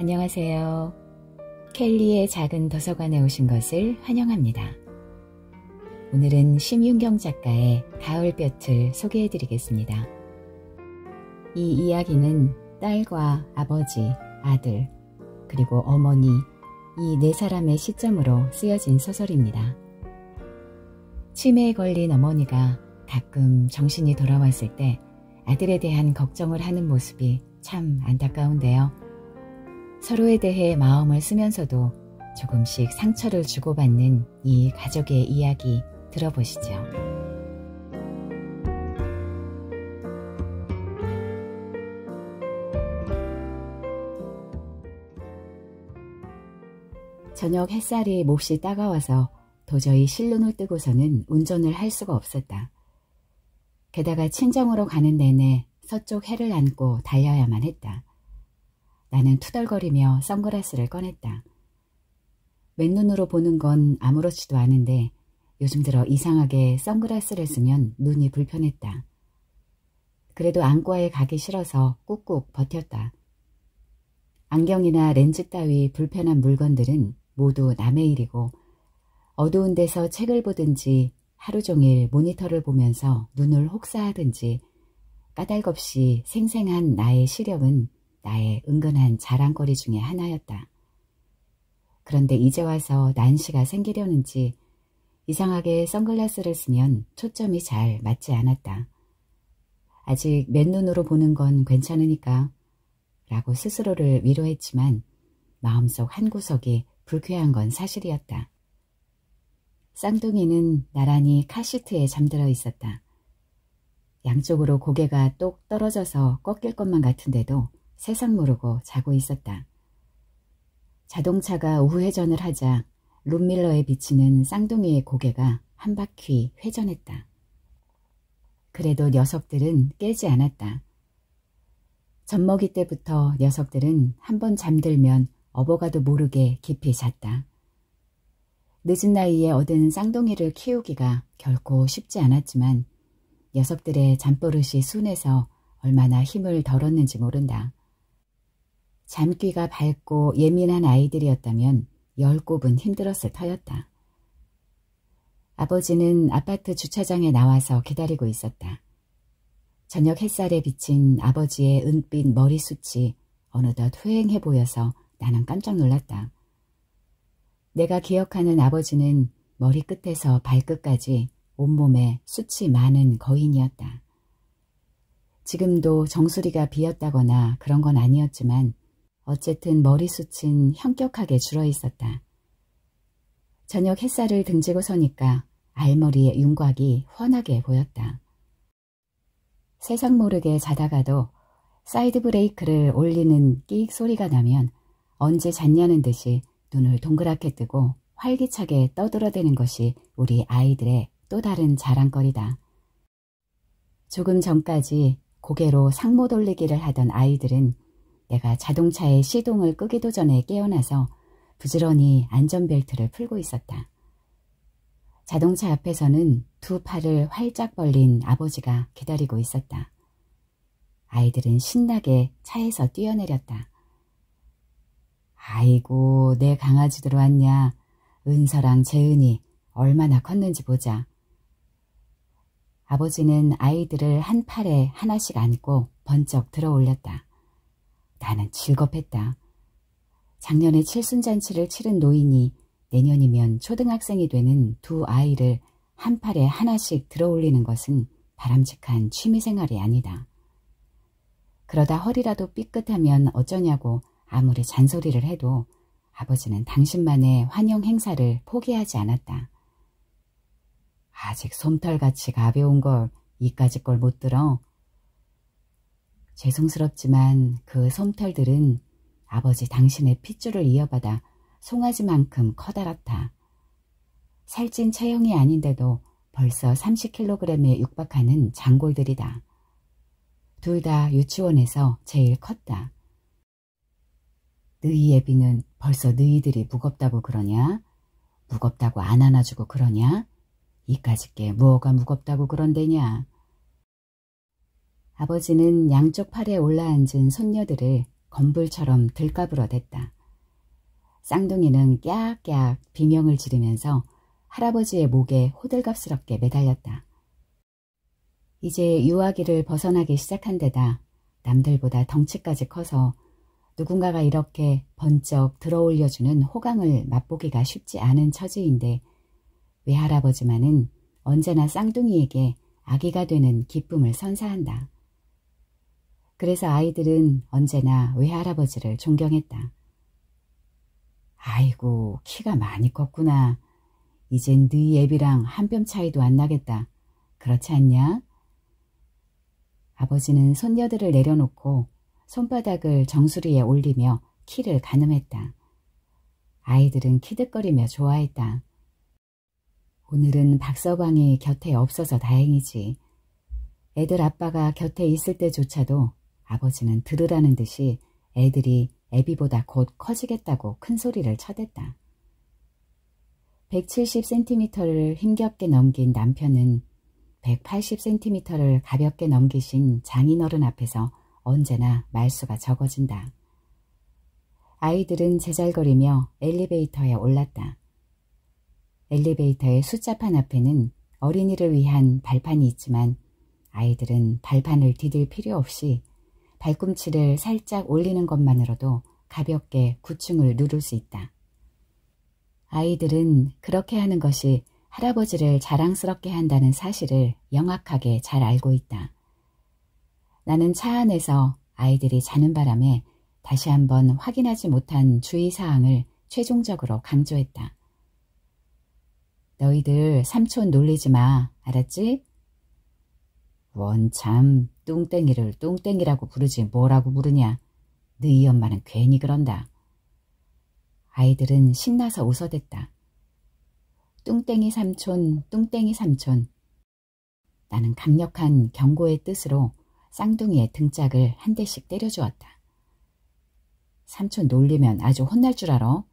안녕하세요. 켈리의 작은 도서관에 오신 것을 환영합니다. 오늘은 심윤경 작가의 가을볕을 소개해드리겠습니다. 이 이야기는 딸과 아버지, 아들, 그리고 어머니 이 네 사람의 시점으로 쓰여진 소설입니다. 치매에 걸린 어머니가 가끔 정신이 돌아왔을 때 아들에 대한 걱정을 하는 모습이 참 안타까운데요. 서로에 대해 마음을 쓰면서도 조금씩 상처를 주고받는 이 가족의 이야기 들어보시죠. 저녁 햇살이 몹시 따가워서 도저히 실눈을 뜨고서는 운전을 할 수가 없었다. 게다가 친정으로 가는 내내 서쪽 해를 안고 달려야만 했다. 나는 투덜거리며 선글라스를 꺼냈다. 맨눈으로 보는 건 아무렇지도 않은데 요즘 들어 이상하게 선글라스를 쓰면 눈이 불편했다. 그래도 안과에 가기 싫어서 꾹꾹 버텼다. 안경이나 렌즈 따위 불편한 물건들은 모두 남의 일이고 어두운 데서 책을 보든지 하루 종일 모니터를 보면서 눈을 혹사하든지 까닭없이 생생한 나의 시력은 나의 은근한 자랑거리 중에 하나였다. 그런데 이제 와서 난시가 생기려는지 이상하게 선글라스를 쓰면 초점이 잘 맞지 않았다. 아직 맨눈으로 보는 건 괜찮으니까 라고 스스로를 위로했지만 마음속 한구석이 불쾌한 건 사실이었다. 쌍둥이는 나란히 카시트에 잠들어 있었다. 양쪽으로 고개가 똑 떨어져서 꺾일 것만 같은데도 세상 모르고 자고 있었다. 자동차가 우회전을 하자 룸밀러에 비치는 쌍둥이의 고개가 한 바퀴 회전했다. 그래도 녀석들은 깨지 않았다. 젖먹이 때부터 녀석들은 한번 잠들면 업어가도 모르게 깊이 잤다. 늦은 나이에 얻은 쌍둥이를 키우기가 결코 쉽지 않았지만 녀석들의 잠버릇이 순해서 얼마나 힘을 덜었는지 모른다. 잠귀가 밝고 예민한 아이들이었다면 10곱은 힘들었을 터였다. 아버지는 아파트 주차장에 나와서 기다리고 있었다. 저녁 햇살에 비친 아버지의 은빛 머리숱이 어느덧 후행해 보여서 나는 깜짝 놀랐다. 내가 기억하는 아버지는 머리끝에서 발끝까지 온몸에 숱이 많은 거인이었다. 지금도 정수리가 비었다거나 그런 건 아니었지만 어쨌든 머리숱은 현격하게 줄어 있었다. 저녁 햇살을 등지고 서니까 알머리의 윤곽이 훤하게 보였다. 세상 모르게 자다가도 사이드 브레이크를 올리는 끼익 소리가 나면 언제 잤냐는 듯이 눈을 동그랗게 뜨고 활기차게 떠들어대는 것이 우리 아이들의 또 다른 자랑거리다. 조금 전까지 고개로 상모 돌리기를 하던 아이들은 내가 자동차의 시동을 끄기도 전에 깨어나서 부지런히 안전벨트를 풀고 있었다. 자동차 앞에서는 두 팔을 활짝 벌린 아버지가 기다리고 있었다. 아이들은 신나게 차에서 뛰어내렸다. 아이고, 내 강아지들 왔냐. 은서랑 재은이 얼마나 컸는지 보자. 아버지는 아이들을 한 팔에 하나씩 안고 번쩍 들어 올렸다. 나는 즐겁했다. 작년에 칠순잔치를 치른 노인이 내년이면 초등학생이 되는 두 아이를 한 팔에 하나씩 들어 올리는 것은 바람직한 취미생활이 아니다. 그러다 허리라도 삐끗하면 어쩌냐고 아무리 잔소리를 해도 아버지는 당신만의 환영 행사를 포기하지 않았다. 아직 솜털같이 가벼운 걸 이까짓 걸 못 들어. 죄송스럽지만 그 솜털들은 아버지 당신의 핏줄을 이어받아 송아지만큼 커다랗다. 살찐 체형이 아닌데도 벌써 30kg에 육박하는 장골들이다. 둘 다 유치원에서 제일 컸다. 너희 애비는 벌써 너희들이 무겁다고 그러냐? 무겁다고 안 안아주고 그러냐? 이까짓 게 뭐가 무겁다고 그런데냐? 아버지는 양쪽 팔에 올라앉은 손녀들을 건불처럼 들까불어댔다. 쌍둥이는 깨악깨악 비명을 지르면서 할아버지의 목에 호들갑스럽게 매달렸다. 이제 유아기를 벗어나기 시작한 데다 남들보다 덩치까지 커서 누군가가 이렇게 번쩍 들어올려주는 호강을 맛보기가 쉽지 않은 처지인데 외할아버지만은 언제나 쌍둥이에게 아기가 되는 기쁨을 선사한다. 그래서 아이들은 언제나 외할아버지를 존경했다. 아이고, 키가 많이 컸구나. 이젠 너희 애비랑 한 뼘 차이도 안 나겠다. 그렇지 않냐? 아버지는 손녀들을 내려놓고 손바닥을 정수리에 올리며 키를 가늠했다. 아이들은 키득거리며 좋아했다. 오늘은 박서방이 곁에 없어서 다행이지. 애들 아빠가 곁에 있을 때조차도 아버지는 들으라는 듯이 애들이 애비보다 곧 커지겠다고 큰 소리를 쳐댔다. 170cm를 힘겹게 넘긴 남편은 180cm를 가볍게 넘기신 장인어른 앞에서 언제나 말수가 적어진다. 아이들은 제잘거리며 엘리베이터에 올랐다. 엘리베이터의 숫자판 앞에는 어린이를 위한 발판이 있지만 아이들은 발판을 디딜 필요 없이 발꿈치를 살짝 올리는 것만으로도 가볍게 구층을 누를 수 있다. 아이들은 그렇게 하는 것이 할아버지를 자랑스럽게 한다는 사실을 명확하게 잘 알고 있다. 나는 차 안에서 아이들이 자는 바람에 다시 한번 확인하지 못한 주의사항을 최종적으로 강조했다. 너희들 삼촌 놀리지 마, 알았지? 원참 뚱땡이를 뚱땡이라고 부르지 뭐라고 부르냐. 너희 엄마는 괜히 그런다. 아이들은 신나서 웃어댔다. 뚱땡이 삼촌, 뚱땡이 삼촌. 나는 강력한 경고의 뜻으로 쌍둥이의 등짝을 한 대씩 때려주었다. 삼촌 놀리면 아주 혼날 줄 알아.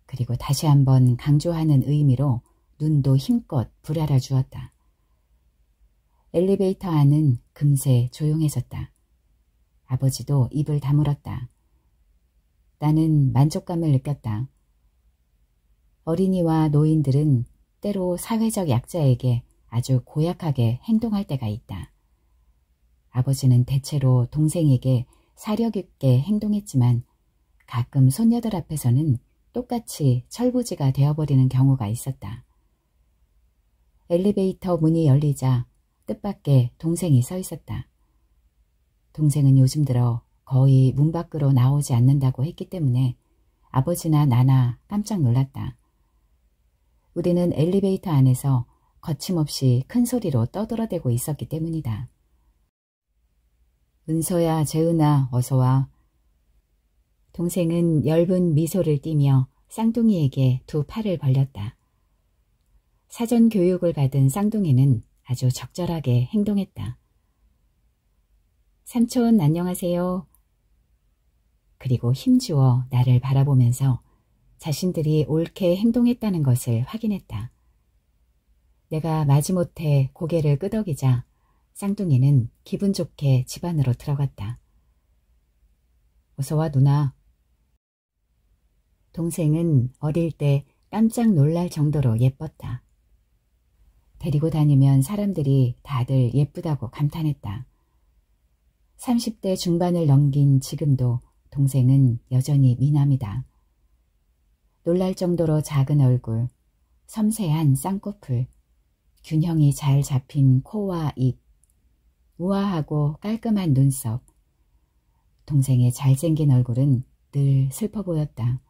그리고 다시 한번 강조하는 의미로 눈도 힘껏 부라려 주었다. 엘리베이터 안은 금세 조용해졌다. 아버지도 입을 다물었다. 나는 만족감을 느꼈다. 어린이와 노인들은 때로 사회적 약자에게 아주 고약하게 행동할 때가 있다. 아버지는 대체로 동생에게 사력 있게 행동했지만 가끔 손녀들 앞에서는 똑같이 철부지가 되어버리는 경우가 있었다. 엘리베이터 문이 열리자 뜻밖의 동생이 서 있었다. 동생은 요즘 들어 거의 문 밖으로 나오지 않는다고 했기 때문에 아버지나 나나 깜짝 놀랐다. 우리는 엘리베이터 안에서 거침없이 큰 소리로 떠들어대고 있었기 때문이다. 은서야, 재은아, 어서와. 동생은 엷은 미소를 띠며 쌍둥이에게 두 팔을 벌렸다. 사전 교육을 받은 쌍둥이는 아주 적절하게 행동했다. 삼촌 안녕하세요. 그리고 힘주어 나를 바라보면서 자신들이 옳게 행동했다는 것을 확인했다. 내가 마지못해 고개를 끄덕이자 쌍둥이는 기분 좋게 집 안으로 들어갔다. 어서와 누나. 동생은 어릴 때 깜짝 놀랄 정도로 예뻤다. 데리고 다니면 사람들이 다들 예쁘다고 감탄했다. 30대 중반을 넘긴 지금도 동생은 여전히 미남이다. 놀랄 정도로 작은 얼굴, 섬세한 쌍꺼풀, 균형이 잘 잡힌 코와 입, 우아하고 깔끔한 눈썹. 동생의 잘생긴 얼굴은 늘 슬퍼 보였다.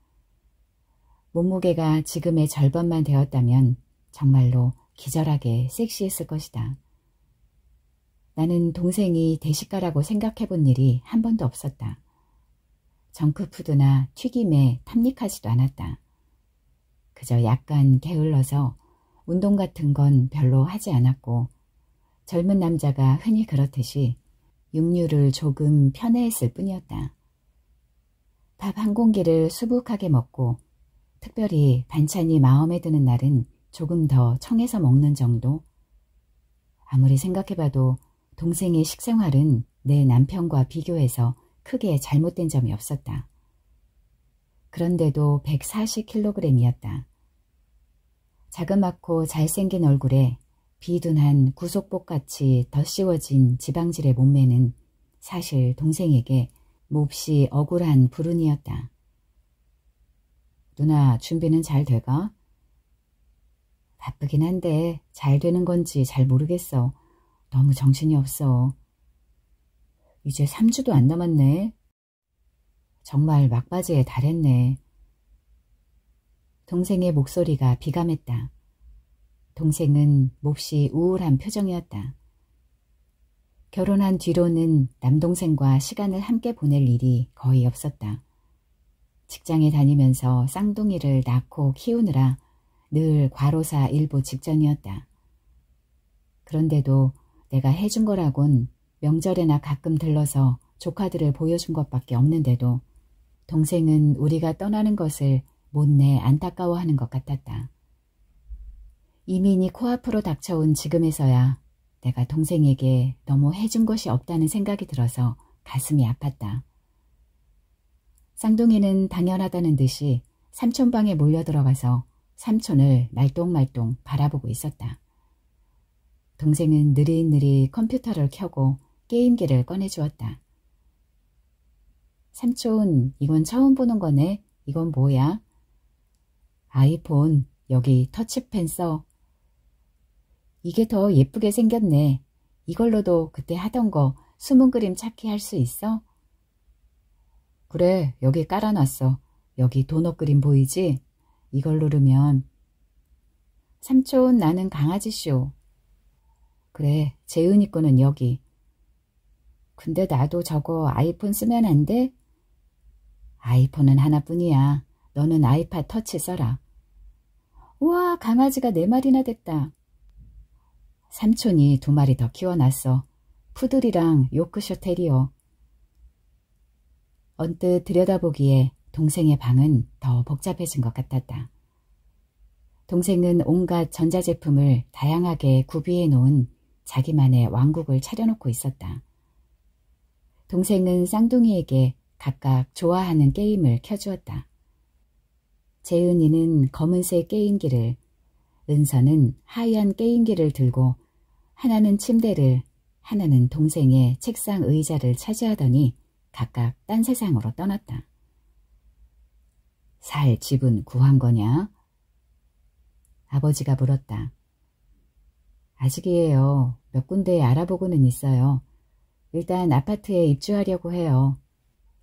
몸무게가 지금의 절반만 되었다면 정말로 기절하게 섹시했을 것이다. 나는 동생이 대식가라고 생각해 본 일이 한 번도 없었다. 정크푸드나 튀김에 탐닉하지도 않았다. 그저 약간 게을러서 운동 같은 건 별로 하지 않았고 젊은 남자가 흔히 그렇듯이 육류를 조금 편애했을 뿐이었다. 밥 한 공기를 수북하게 먹고 특별히 반찬이 마음에 드는 날은 조금 더 청해서 먹는 정도? 아무리 생각해봐도 동생의 식생활은 내 남편과 비교해서 크게 잘못된 점이 없었다. 그런데도 140kg이었다. 자그맣고 잘생긴 얼굴에 비둔한 구속복같이 덧씌워진 지방질의 몸매는 사실 동생에게 몹시 억울한 불운이었다. 누나, 준비는 잘 돼가? 바쁘긴 한데 잘 되는 건지 잘 모르겠어. 너무 정신이 없어. 이제 3주도 안 남았네. 정말 막바지에 달했네. 동생의 목소리가 비감했다. 동생은 몹시 우울한 표정이었다. 결혼한 뒤로는 남동생과 시간을 함께 보낼 일이 거의 없었다. 직장에 다니면서 쌍둥이를 낳고 키우느라 늘 과로사 일보 직전이었다. 그런데도 내가 해준 거라곤 명절에나 가끔 들러서 조카들을 보여준 것밖에 없는데도 동생은 우리가 떠나는 것을 못내 안타까워하는 것 같았다. 이민이 코앞으로 닥쳐온 지금에서야 내가 동생에게 너무 해준 것이 없다는 생각이 들어서 가슴이 아팠다. 쌍둥이는 당연하다는 듯이 삼촌 방에 몰려들어가서 삼촌을 말똥말똥 바라보고 있었다. 동생은 느릿느릿 컴퓨터를 켜고 게임기를 꺼내주었다. 삼촌, 이건 처음 보는 거네. 이건 뭐야? 아이폰, 여기 터치펜 써. 이게 더 예쁘게 생겼네. 이걸로도 그때 하던 거 숨은 그림 찾기 할 수 있어? 그래, 여기 깔아놨어. 여기 도넛 그림 보이지? 이걸 누르면. 삼촌, 나는 강아지쇼. 그래, 재은이 거는 여기. 근데 나도 저거 아이폰 쓰면 안 돼? 아이폰은 하나뿐이야. 너는 아이팟 터치 써라. 우와, 강아지가 4마리나 됐다. 삼촌이 2마리 더 키워놨어. 푸들이랑 요크셔 테리어. 언뜻 들여다보기에 동생의 방은 더 복잡해진 것 같았다. 동생은 온갖 전자제품을 다양하게 구비해 놓은 자기만의 왕국을 차려놓고 있었다. 동생은 쌍둥이에게 각각 좋아하는 게임을 켜주었다. 재은이는 검은색 게임기를, 은서는 하얀 게임기를 들고 하나는 침대를, 하나는 동생의 책상 의자를 차지하더니 각각 딴 세상으로 떠났다. 살 집은 구한 거냐? 아버지가 물었다. 아직이에요. 몇 군데 알아보고는 있어요. 일단 아파트에 입주하려고 해요.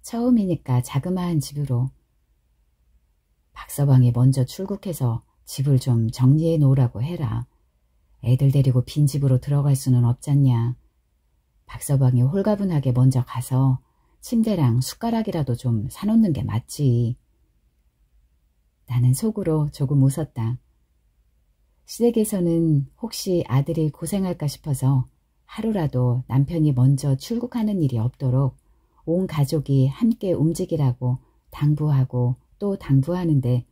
처음이니까 자그마한 집으로. 박서방이 먼저 출국해서 집을 좀 정리해 놓으라고 해라. 애들 데리고 빈집으로 들어갈 수는 없잖냐. 박서방이 홀가분하게 먼저 가서 침대랑 숟가락이라도 좀 사놓는 게 맞지. 나는 속으로 조금 웃었다. 시댁에서는 혹시 아들이 고생할까 싶어서 하루라도 남편이 먼저 출국하는 일이 없도록 온 가족이 함께 움직이라고 당부하고 또 당부하는데,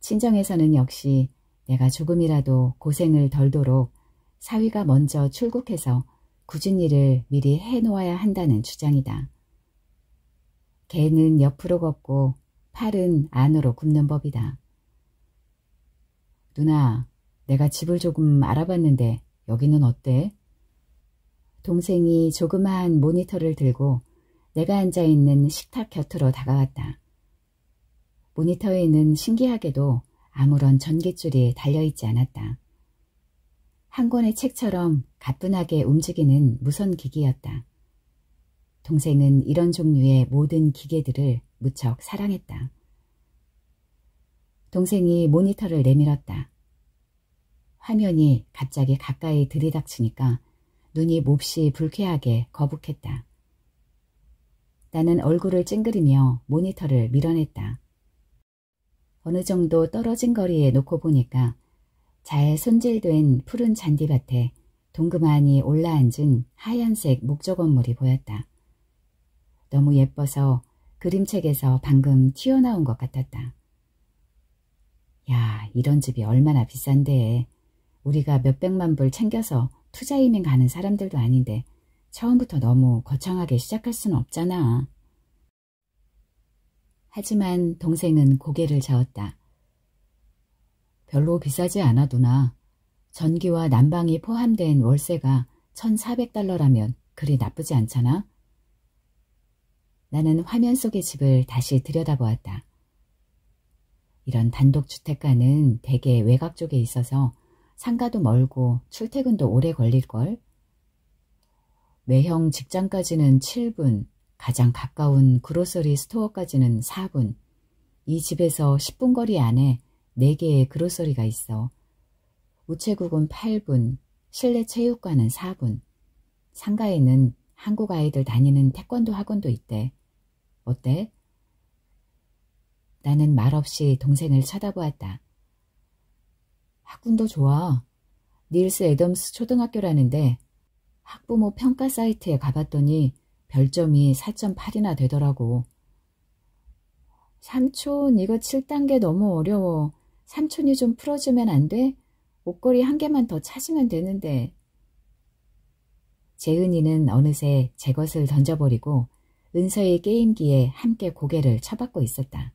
친정에서는 역시 내가 조금이라도 고생을 덜도록 사위가 먼저 출국해서 굳은 일을 미리 해놓아야 한다는 주장이다. 개는 옆으로 걷고 팔은 안으로 굽는 법이다. 누나, 내가 집을 조금 알아봤는데 여기는 어때? 동생이 조그마한 모니터를 들고 내가 앉아있는 식탁 곁으로 다가왔다. 모니터에는 신기하게도 아무런 전깃줄이 달려있지 않았다. 한 권의 책처럼 가뿐하게 움직이는 무선기기였다. 동생은 이런 종류의 모든 기계들을 무척 사랑했다. 동생이 모니터를 내밀었다. 화면이 갑자기 가까이 들이닥치니까 눈이 몹시 불쾌하게 거북했다. 나는 얼굴을 찡그리며 모니터를 밀어냈다. 어느 정도 떨어진 거리에 놓고 보니까 잘 손질된 푸른 잔디밭에 동그마니 올라앉은 하얀색 목조 건물이 보였다. 너무 예뻐서 그림책에서 방금 튀어나온 것 같았다. 야, 이런 집이 얼마나 비싼데. 우리가 몇백만 불 챙겨서 투자 이민 가는 사람들도 아닌데 처음부터 너무 거창하게 시작할 수는 없잖아. 하지만 동생은 고개를 저었다. 별로 비싸지 않아 누나. 전기와 난방이 포함된 월세가 1,400달러라면 그리 나쁘지 않잖아? 나는 화면 속의 집을 다시 들여다보았다. 이런 단독주택가는 대개 외곽 쪽에 있어서 상가도 멀고 출퇴근도 오래 걸릴걸? 매형 직장까지는 7분, 가장 가까운 그로서리 스토어까지는 4분. 이 집에서 10분 거리 안에 4개의 그로서리가 있어. 우체국은 8분, 실내 체육관은 4분. 상가에는 한국 아이들 다니는 태권도 학원도 있대. 어때? 나는 말없이 동생을 쳐다보았다. 학군도 좋아. 닐스 애덤스 초등학교라는데 학부모 평가 사이트에 가봤더니 별점이 4.8이나 되더라고. 삼촌, 이거 7단계 너무 어려워. 삼촌이 좀 풀어주면 안 돼? 옷걸이 한 개만 더 찾으면 되는데. 재은이는 어느새 제 것을 던져버리고 은서의 게임기에 함께 고개를 쳐박고 있었다.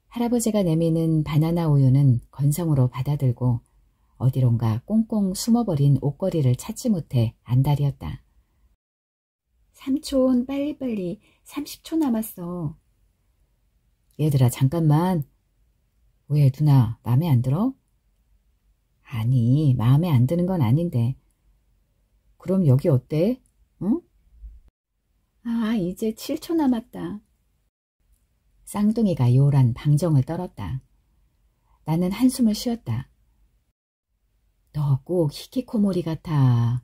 할아버지가 내미는 바나나 우유는 건성으로 받아들고 어디론가 꽁꽁 숨어버린 옷걸이를 찾지 못해 안달이었다. 삼촌, 빨리빨리. 30초 남았어. 얘들아, 잠깐만. 왜, 누나, 마음에 안 들어? 아니, 마음에 안 드는 건 아닌데. 그럼 여기 어때? 응? 아, 이제 7초 남았다. 쌍둥이가 요란 방정을 떨었다. 나는 한숨을 쉬었다. 너 꼭 히키코모리 같아.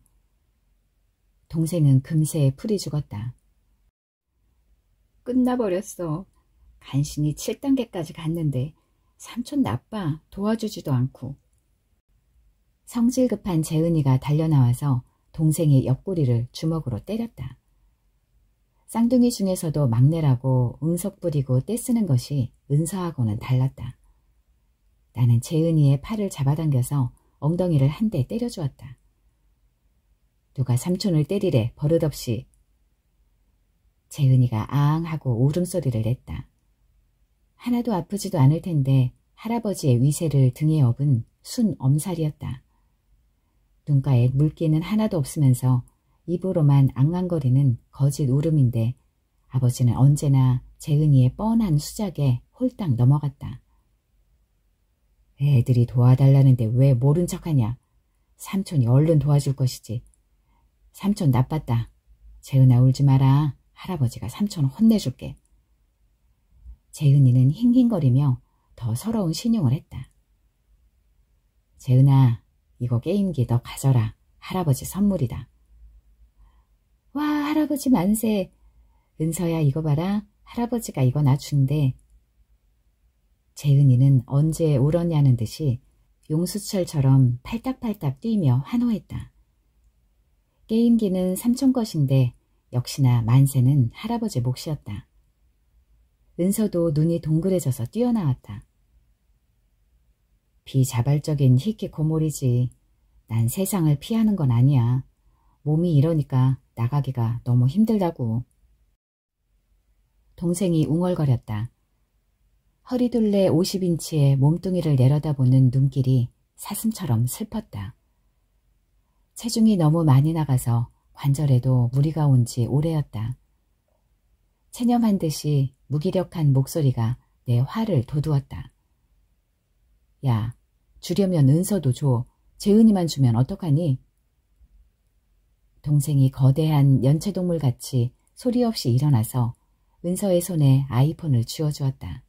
동생은 금세 풀이 죽었다. 끝나버렸어. 간신히 7단계까지 갔는데 삼촌 나빠. 도와주지도 않고. 성질 급한 재은이가 달려나와서 동생의 옆구리를 주먹으로 때렸다. 쌍둥이 중에서도 막내라고 응석 부리고 떼쓰는 것이 은서하고는 달랐다. 나는 재은이의 팔을 잡아당겨서 엉덩이를 한 대 때려주었다. 누가 삼촌을 때리래 버릇없이. 재은이가 아앙 하고 울음소리를 냈다. 하나도 아프지도 않을 텐데 할아버지의 위세를 등에 업은 순 엄살이었다. 눈가에 물기는 하나도 없으면서 입으로만 앙앙거리는 거짓 울음인데 아버지는 언제나 재은이의 뻔한 수작에 홀딱 넘어갔다. 애들이 도와달라는데 왜 모른 척하냐. 삼촌이 얼른 도와줄 것이지. 삼촌 나빴다. 재은아 울지 마라. 할아버지가 삼촌 혼내줄게. 재은이는 힝힝거리며 더 서러운 신용을 했다. 재은아, 이거 게임기 너 가져라. 할아버지 선물이다. 와, 할아버지 만세. 은서야, 이거 봐라. 할아버지가 이거 나 준대. 재은이는 언제 울었냐는 듯이 용수철처럼 팔딱팔딱 뛰며 환호했다. 게임기는 삼촌 것인데 역시나 만세는 할아버지 몫이었다. 은서도 눈이 동그래져서 뛰어나왔다. 비자발적인 히키코모리지. 난 세상을 피하는 건 아니야. 몸이 이러니까 나가기가 너무 힘들다고. 동생이 웅얼거렸다. 허리둘레 50인치의 몸뚱이를 내려다보는 눈길이 사슴처럼 슬펐다. 체중이 너무 많이 나가서 관절에도 무리가 온 지 오래였다. 체념한 듯이 무기력한 목소리가 내 화를 돋우었다. 야, 주려면 은서도 줘. 재은이만 주면 어떡하니? 동생이 거대한 연체동물같이 소리 없이 일어나서 은서의 손에 아이폰을 쥐어주었다.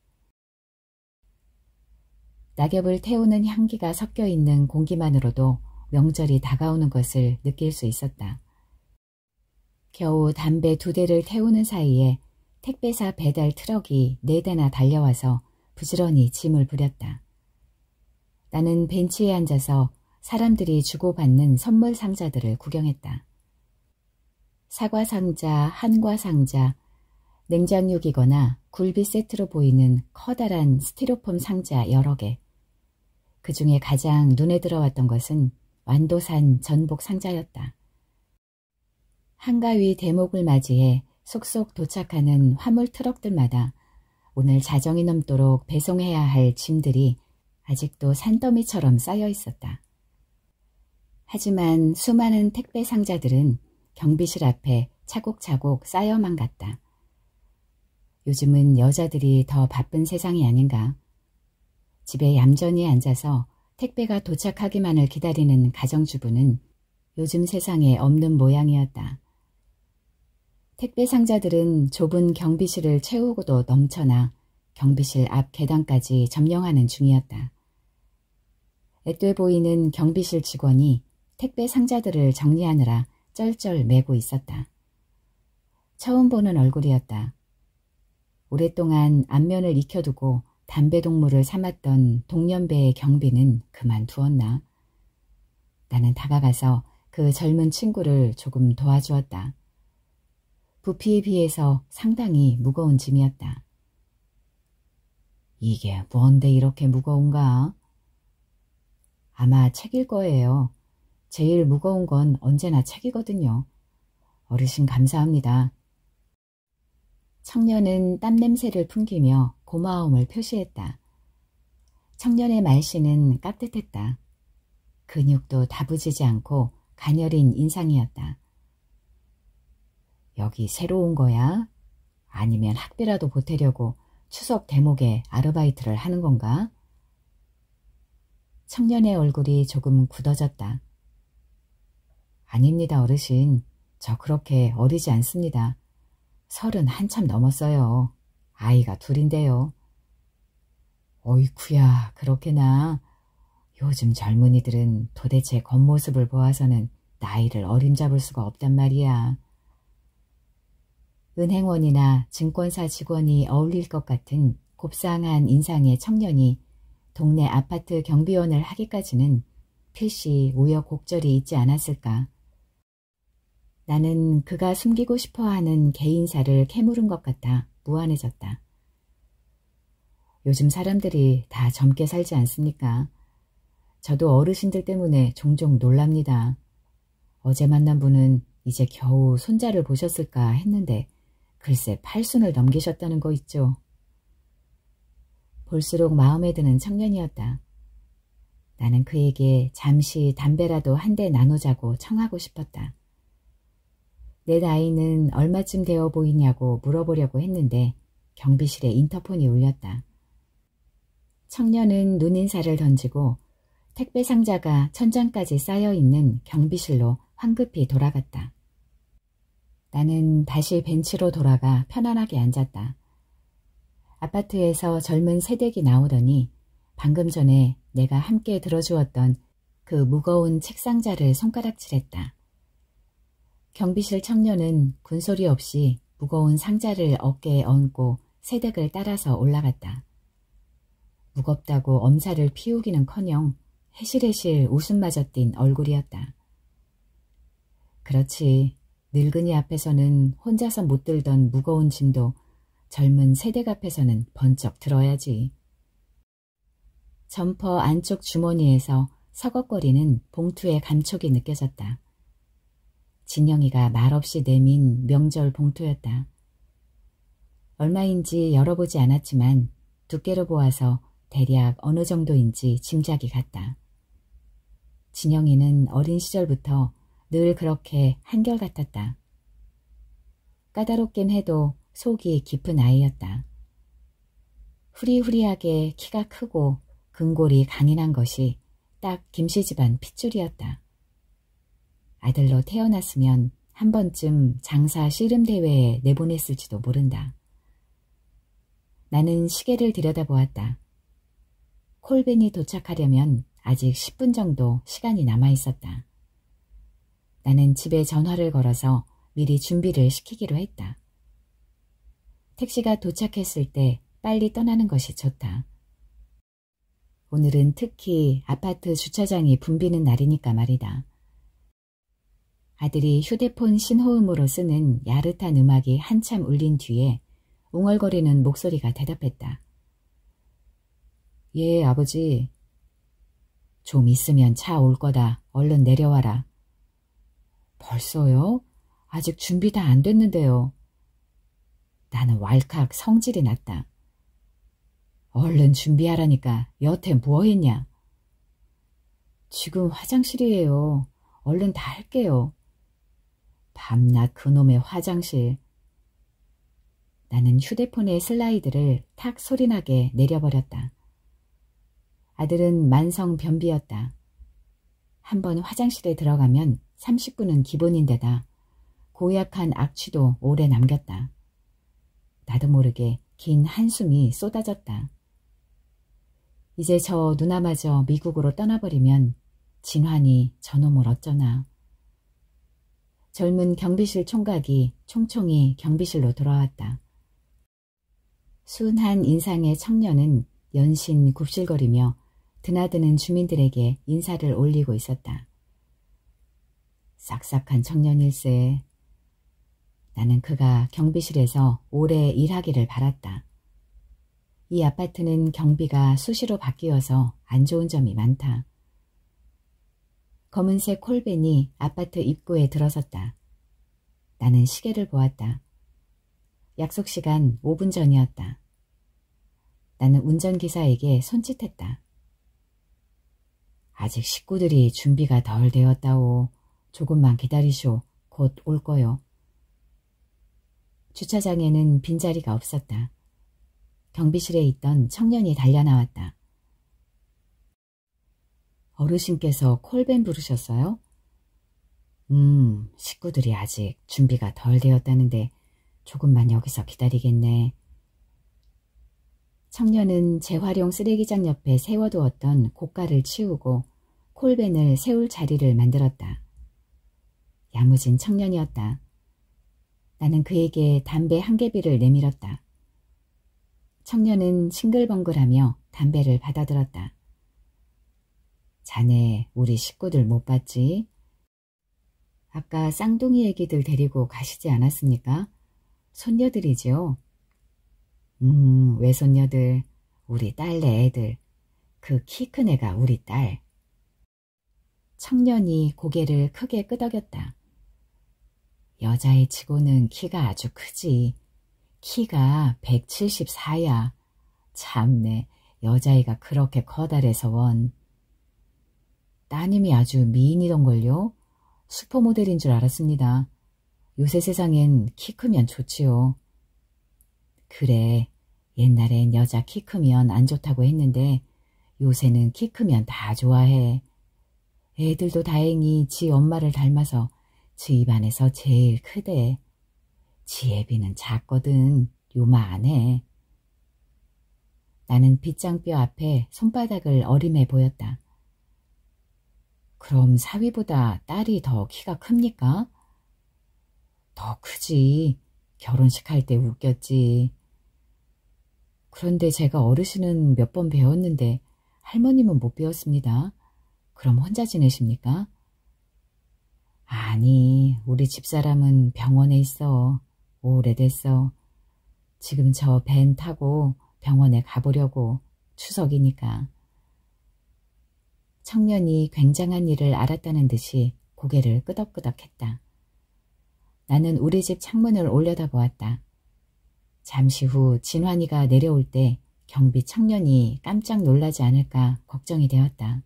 낙엽을 태우는 향기가 섞여 있는 공기만으로도 명절이 다가오는 것을 느낄 수 있었다. 겨우 담배 2대를 태우는 사이에 택배사 배달 트럭이 4대나 달려와서 부지런히 짐을 부렸다. 나는 벤치에 앉아서 사람들이 주고받는 선물 상자들을 구경했다. 사과 상자, 한과 상자, 냉장육이거나 굴비 세트로 보이는 커다란 스티로폼 상자 여러 개. 그 중에 가장 눈에 들어왔던 것은 완도산 전복 상자였다. 한가위 대목을 맞이해 속속 도착하는 화물 트럭들마다 오늘 자정이 넘도록 배송해야 할 짐들이 아직도 산더미처럼 쌓여 있었다. 하지만 수많은 택배 상자들은 경비실 앞에 차곡차곡 쌓여만 갔다. 요즘은 여자들이 더 바쁜 세상이 아닌가. 집에 얌전히 앉아서 택배가 도착하기만을 기다리는 가정주부는 요즘 세상에 없는 모양이었다. 택배 상자들은 좁은 경비실을 채우고도 넘쳐나 경비실 앞 계단까지 점령하는 중이었다. 앳돼 보이는 경비실 직원이 택배 상자들을 정리하느라 쩔쩔 매고 있었다. 처음 보는 얼굴이었다. 오랫동안 안면을 익혀두고 담배동무를 삼았던 동년배의 경비는 그만두었나. 나는 다가가서 그 젊은 친구를 조금 도와주었다. 부피에 비해서 상당히 무거운 짐이었다. 이게 뭔데 이렇게 무거운가? 아마 책일 거예요. 제일 무거운 건 언제나 책이거든요. 어르신 감사합니다. 청년은 땀냄새를 풍기며 고마움을 표시했다. 청년의 말씨는 깍듯했다. 근육도 다부지지 않고 가녀린 인상이었다. 여기 새로 온 거야? 아니면 학비라도 보태려고 추석 대목에 아르바이트를 하는 건가? 청년의 얼굴이 조금 굳어졌다. 아닙니다, 어르신. 저 그렇게 어리지 않습니다. 30 한참 넘었어요. 아이가 둘인데요. 어이쿠야, 그렇게나. 요즘 젊은이들은 도대체 겉모습을 보아서는 나이를 어림잡을 수가 없단 말이야. 은행원이나 증권사 직원이 어울릴 것 같은 곱상한 인상의 청년이 동네 아파트 경비원을 하기까지는 필시 우여곡절이 있지 않았을까. 나는 그가 숨기고 싶어하는 개인사를 캐물은 것 같아 무안해졌다. 요즘 사람들이 다 젊게 살지 않습니까? 저도 어르신들 때문에 종종 놀랍니다. 어제 만난 분은 이제 겨우 손자를 보셨을까 했는데 글쎄 80을 넘기셨다는 거 있죠. 볼수록 마음에 드는 청년이었다. 나는 그에게 잠시 담배라도 한 대 나누자고 청하고 싶었다. 내 나이는 얼마쯤 되어 보이냐고 물어보려고 했는데 경비실에 인터폰이 울렸다. 청년은 눈인사를 던지고 택배 상자가 천장까지 쌓여있는 경비실로 황급히 돌아갔다. 나는 다시 벤치로 돌아가 편안하게 앉았다. 아파트에서 젊은 새댁이 나오더니 방금 전에 내가 함께 들어주었던 그 무거운 책상자를 손가락질했다. 경비실 청년은 군소리 없이 무거운 상자를 어깨에 얹고 새댁을 따라서 올라갔다. 무겁다고 엄살을 피우기는커녕 해실해실 웃음마저 띤 얼굴이었다. 그렇지, 늙은이 앞에서는 혼자서 못 들던 무거운 짐도 젊은 새댁 앞에서는 번쩍 들어야지. 점퍼 안쪽 주머니에서 서걱거리는 봉투의 감촉이 느껴졌다. 진영이가 말없이 내민 명절 봉투였다. 얼마인지 열어보지 않았지만 두께로 보아서 대략 어느 정도인지 짐작이 갔다. 진영이는 어린 시절부터 늘 그렇게 한결같았다. 까다롭긴 해도 속이 깊은 아이였다. 후리후리하게 키가 크고 근골이 강인한 것이 딱 김씨 집안 핏줄이었다. 아들로 태어났으면 한 번쯤 장사 씨름대회에 내보냈을지도 모른다. 나는 시계를 들여다보았다. 콜벤이 도착하려면 아직 10분 정도 시간이 남아있었다. 나는 집에 전화를 걸어서 미리 준비를 시키기로 했다. 택시가 도착했을 때 빨리 떠나는 것이 좋다. 오늘은 특히 아파트 주차장이 붐비는 날이니까 말이다. 아들이 휴대폰 신호음으로 쓰는 야릇한 음악이 한참 울린 뒤에 웅얼거리는 목소리가 대답했다. 예, 아버지. 좀 있으면 차 올 거다. 얼른 내려와라. 벌써요? 아직 준비 다 안 됐는데요. 나는 왈칵 성질이 났다. 얼른 준비하라니까 여태 뭐했냐? 지금 화장실이에요. 얼른 다 할게요. 밤낮 그놈의 화장실. 나는 휴대폰의 슬라이드를 탁 소리나게 내려버렸다. 아들은 만성 변비였다. 한번 화장실에 들어가면 30분은 기본인데다 고약한 악취도 오래 남겼다. 나도 모르게 긴 한숨이 쏟아졌다. 이제 저 누나마저 미국으로 떠나버리면 진환이 저놈을 어쩌나. 젊은 경비실 총각이 총총히 경비실로 돌아왔다. 순한 인상의 청년은 연신 굽실거리며 드나드는 주민들에게 인사를 올리고 있었다. 싹싹한 청년일세. 나는 그가 경비실에서 오래 일하기를 바랐다. 이 아파트는 경비가 수시로 바뀌어서 안 좋은 점이 많다. 검은색 콜벤이 아파트 입구에 들어섰다. 나는 시계를 보았다. 약속 시간 5분 전이었다. 나는 운전기사에게 손짓했다. 아직 식구들이 준비가 덜 되었다오. 조금만 기다리쇼. 곧 올 거요. 주차장에는 빈자리가 없었다. 경비실에 있던 청년이 달려나왔다. 어르신께서 콜벤 부르셨어요? 식구들이 아직 준비가 덜 되었다는데 조금만 여기서 기다리겠네. 청년은 재활용 쓰레기장 옆에 세워두었던 고가를 치우고 콜벤을 세울 자리를 만들었다. 야무진 청년이었다. 나는 그에게 담배 한 개비를 내밀었다. 청년은 싱글벙글하며 담배를 받아들었다. 자네 우리 식구들 못 봤지? 아까 쌍둥이 애기들 데리고 가시지 않았습니까? 손녀들이지요. 외손녀들, 우리 딸네 애들, 그 키 큰 애가 우리 딸. 청년이 고개를 크게 끄덕였다. 여자애 치고는 키가 아주 크지. 키가 174야. 참네, 여자애가 그렇게 커다래서 원. 따님이 아주 미인이던걸요? 슈퍼모델인 줄 알았습니다. 요새 세상엔 키 크면 좋지요. 그래, 옛날엔 여자 키 크면 안 좋다고 했는데 요새는 키 크면 다 좋아해. 애들도 다행히 지 엄마를 닮아서 지 입안에서 제일 크대. 지 애비는 작거든. 요마 안 해. 나는 빗장뼈 앞에 손바닥을 어림해 보였다. 그럼 사위보다 딸이 더 키가 큽니까? 더 크지. 결혼식 할 때 웃겼지. 그런데 제가 어르신은 몇 번 배웠는데 할머님은 못 배웠습니다. 그럼 혼자 지내십니까? 아니, 우리 집사람은 병원에 있어. 오래됐어. 지금 저 밴 타고 병원에 가보려고. 추석이니까. 청년이 굉장한 일을 알았다는 듯이 고개를 끄덕끄덕했다. 나는 우리 집 창문을 올려다보았다. 잠시 후 진환이가 내려올 때 경비 청년이 깜짝 놀라지 않을까 걱정이 되었다.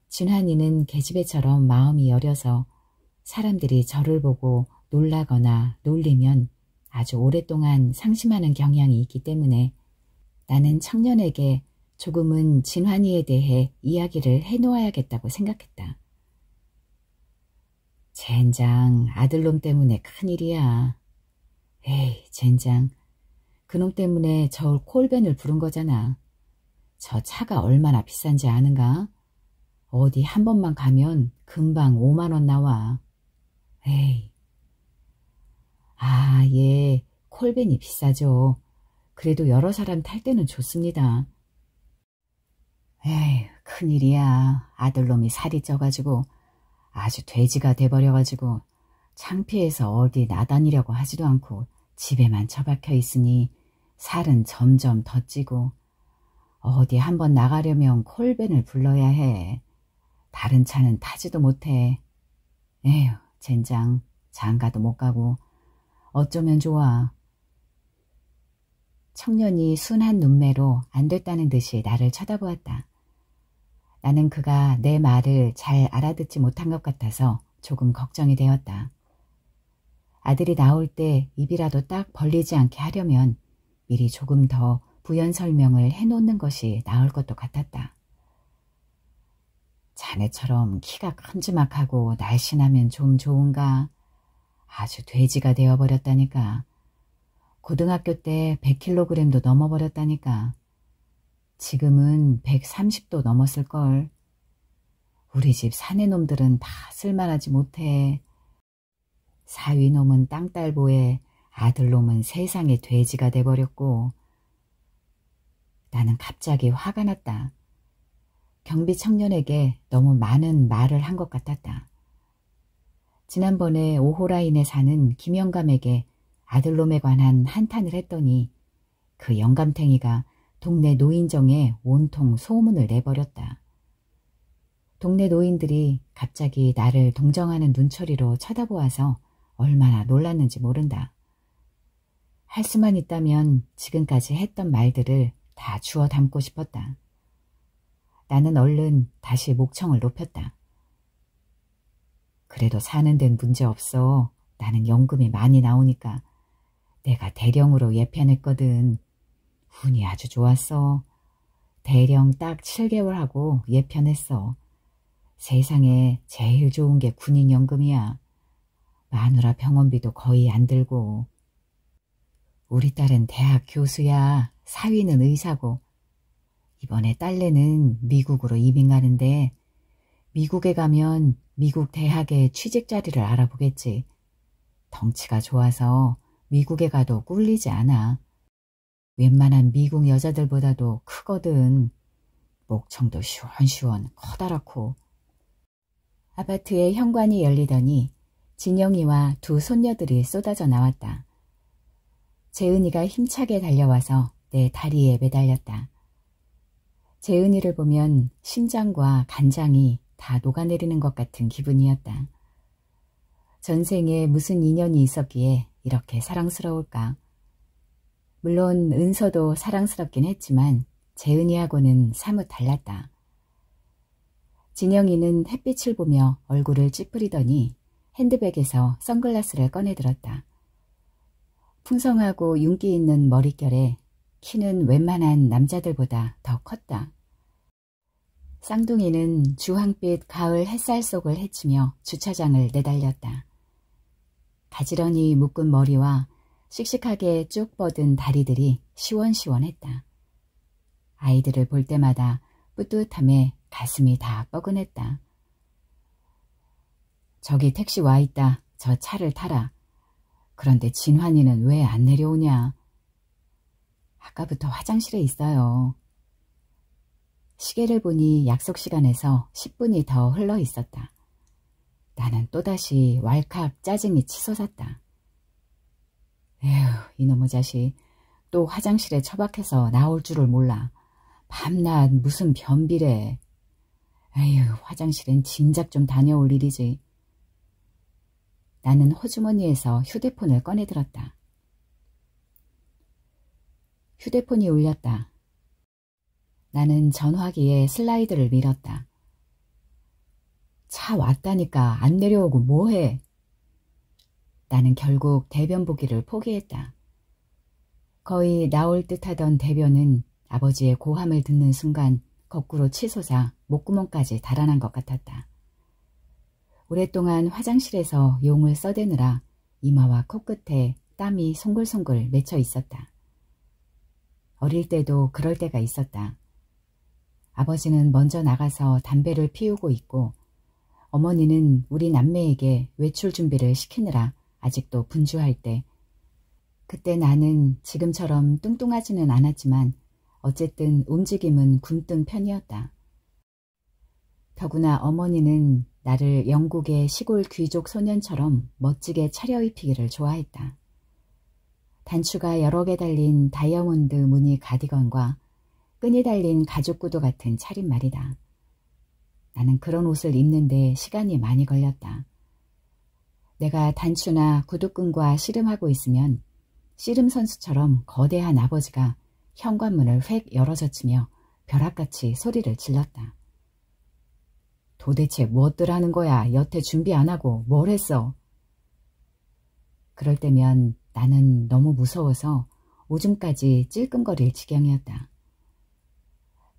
진환이는 계집애처럼 마음이 여려서 사람들이 저를 보고 놀라거나 놀리면 아주 오랫동안 상심하는 경향이 있기 때문에 나는 청년에게 조금은 진환이에 대해 이야기를 해놓아야겠다고 생각했다. 젠장, 아들놈 때문에 큰일이야. 에이, 젠장. 그놈 때문에 저 콜벤을 부른 거잖아. 저 차가 얼마나 비싼지 아는가? 어디 한 번만 가면 금방 5만 원 나와. 에이. 아, 예, 콜벤이 비싸죠. 그래도 여러 사람 탈 때는 좋습니다. 에이, 큰일이야. 아들놈이 살이 쪄가지고 아주 돼지가 돼버려가지고 창피해서 어디 나다니려고 하지도 않고 집에만 처박혀 있으니 살은 점점 더 찌고 어디 한번 나가려면 콜벤을 불러야 해. 다른 차는 타지도 못해. 에휴, 젠장, 장가도 못 가고 어쩌면 좋아. 청년이 순한 눈매로 안 됐다는 듯이 나를 쳐다보았다. 나는 그가 내 말을 잘 알아듣지 못한 것 같아서 조금 걱정이 되었다. 아들이 나올 때 입이라도 딱 벌리지 않게 하려면 미리 조금 더 부연 설명을 해놓는 것이 나을 것도 같았다. 자네처럼 키가 큼지막하고 날씬하면 좀 좋은가? 아주 돼지가 되어버렸다니까. 고등학교 때 100kg도 넘어버렸다니까. 지금은 130도 넘었을걸. 우리 집 사내놈들은 다 쓸만하지 못해. 사위놈은 땅딸보에 아들놈은 세상에 돼지가 돼버렸고. 나는 갑자기 화가 났다. 경비 청년에게 너무 많은 말을 한 것 같았다. 지난번에 오호라인에 사는 김영감에게 아들놈에 관한 한탄을 했더니 그 영감탱이가 동네 노인정에 온통 소문을 내버렸다. 동네 노인들이 갑자기 나를 동정하는 눈초리로 쳐다보아서 얼마나 놀랐는지 모른다. 할 수만 있다면 지금까지 했던 말들을 다 주워 담고 싶었다. 나는 얼른 다시 목청을 높였다. 그래도 사는 데는 문제없어. 나는 연금이 많이 나오니까. 내가 대령으로 예편했거든. 운이 아주 좋았어. 대령 딱 7개월 하고 예편했어. 세상에 제일 좋은 게 군인연금이야. 마누라 병원비도 거의 안 들고. 우리 딸은 대학 교수야. 사위는 의사고. 이번에 딸내는 미국으로 이민 가는데 미국에 가면 미국 대학의 취직 자리를 알아보겠지. 덩치가 좋아서 미국에 가도 꿀리지 않아. 웬만한 미국 여자들보다도 크거든. 목청도 시원시원 커다랗고. 아파트의 현관이 열리더니 진영이와 두 손녀들이 쏟아져 나왔다. 재은이가 힘차게 달려와서 내 다리에 매달렸다. 재은이를 보면 심장과 간장이 다 녹아내리는 것 같은 기분이었다. 전생에 무슨 인연이 있었기에 이렇게 사랑스러울까. 물론 은서도 사랑스럽긴 했지만 재은이하고는 사뭇 달랐다. 진영이는 햇빛을 보며 얼굴을 찌푸리더니 핸드백에서 선글라스를 꺼내들었다. 풍성하고 윤기 있는 머릿결에 키는 웬만한 남자들보다 더 컸다. 쌍둥이는 주황빛 가을 햇살 속을 헤치며 주차장을 내달렸다. 가지런히 묶은 머리와 씩씩하게 쭉 뻗은 다리들이 시원시원했다. 아이들을 볼 때마다 뿌듯함에 가슴이 다 뻐근했다. 저기 택시 와 있다. 저 차를 타라. 그런데 진환이는 왜 안 내려오냐? 아까부터 화장실에 있어요. 시계를 보니 약속 시간에서 10분이 더 흘러 있었다. 나는 또다시 왈칵 짜증이 치솟았다. 에휴, 이놈의 자식 또 화장실에 처박혀서 나올 줄을 몰라. 밤낮 무슨 변비래. 에휴, 화장실엔 진작 좀 다녀올 일이지. 나는 호주머니에서 휴대폰을 꺼내들었다. 휴대폰이 울렸다. 나는 전화기에 슬라이드를 밀었다. 차 왔다니까 안 내려오고 뭐해? 나는 결국 대변 보기를 포기했다. 거의 나올 듯하던 대변은 아버지의 고함을 듣는 순간 거꾸로 치솟아 목구멍까지 달아난 것 같았다. 오랫동안 화장실에서 용을 써대느라 이마와 코끝에 땀이 송글송글 맺혀 있었다. 어릴 때도 그럴 때가 있었다. 아버지는 먼저 나가서 담배를 피우고 있고 어머니는 우리 남매에게 외출 준비를 시키느라 아직도 분주할 때 그때 나는 지금처럼 뚱뚱하지는 않았지만 어쨌든 움직임은 굼뜬 편이었다. 더구나 어머니는 나를 영국의 시골 귀족 소년처럼 멋지게 차려입히기를 좋아했다. 단추가 여러 개 달린 다이아몬드 무늬 가디건과 끈이 달린 가죽 구두 같은 차림말이다. 나는 그런 옷을 입는데 시간이 많이 걸렸다. 내가 단추나 구두끈과 씨름하고 있으면 씨름 선수처럼 거대한 아버지가 현관문을 획 열어젖히며 벼락같이 소리를 질렀다. 도대체 무엇들 하는 거야? 여태 준비 안 하고 뭘 했어? 그럴 때면 나는 너무 무서워서 오줌까지 찔끔거릴 지경이었다.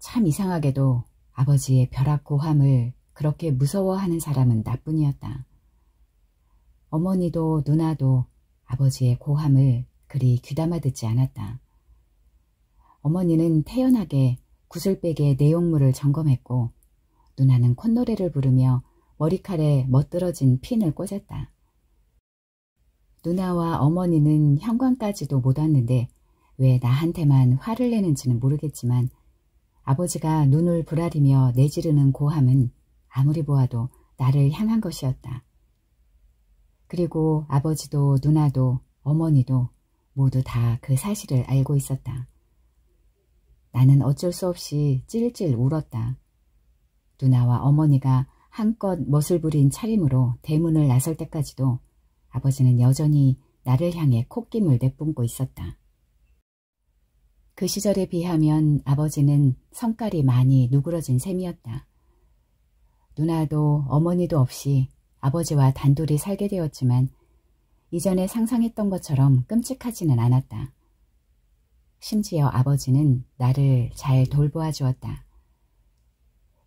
참 이상하게도 아버지의 벼락 고함을 그렇게 무서워하는 사람은 나뿐이었다. 어머니도 누나도 아버지의 고함을 그리 귀담아 듣지 않았다. 어머니는 태연하게 구슬백의 내용물을 점검했고 누나는 콧노래를 부르며 머리칼에 멋들어진 핀을 꽂았다. 누나와 어머니는 현관까지도 못 왔는데 왜 나한테만 화를 내는지는 모르겠지만 아버지가 눈을 부라리며 내지르는 고함은 아무리 보아도 나를 향한 것이었다. 그리고 아버지도 누나도 어머니도 모두 다 그 사실을 알고 있었다. 나는 어쩔 수 없이 찔찔 울었다. 누나와 어머니가 한껏 멋을 부린 차림으로 대문을 나설 때까지도 아버지는 여전히 나를 향해 콧김을 내뿜고 있었다. 그 시절에 비하면 아버지는 성깔이 많이 누그러진 셈이었다. 누나도 어머니도 없이 아버지와 단둘이 살게 되었지만 이전에 상상했던 것처럼 끔찍하지는 않았다. 심지어 아버지는 나를 잘 돌보아 주었다.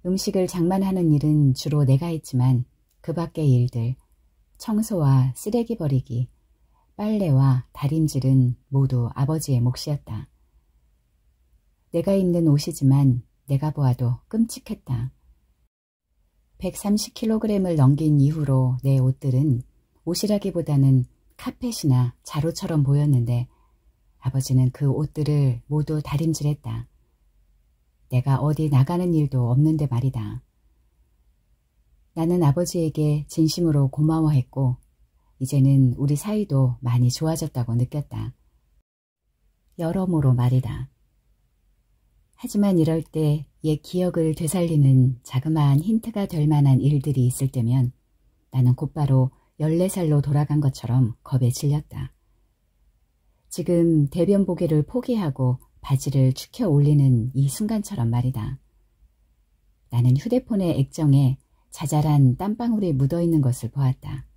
음식을 장만하는 일은 주로 내가 했지만 그 밖의 일들, 청소와 쓰레기 버리기, 빨래와 다림질은 모두 아버지의 몫이었다. 내가 입는 옷이지만 내가 보아도 끔찍했다. 130kg을 넘긴 이후로 내 옷들은 옷이라기보다는 카펫이나 자루처럼 보였는데 아버지는 그 옷들을 모두 다림질했다. 내가 어디 나가는 일도 없는데 말이다. 나는 아버지에게 진심으로 고마워했고 이제는 우리 사이도 많이 좋아졌다고 느꼈다. 여러모로 말이다. 하지만 이럴 때 옛 기억을 되살리는 자그마한 힌트가 될 만한 일들이 있을 때면 나는 곧바로 14살로 돌아간 것처럼 겁에 질렸다. 지금 대변 보기를 포기하고 바지를 축혀 올리는 이 순간처럼 말이다. 나는 휴대폰의 액정에 자잘한 땀방울이 묻어있는 것을 보았다.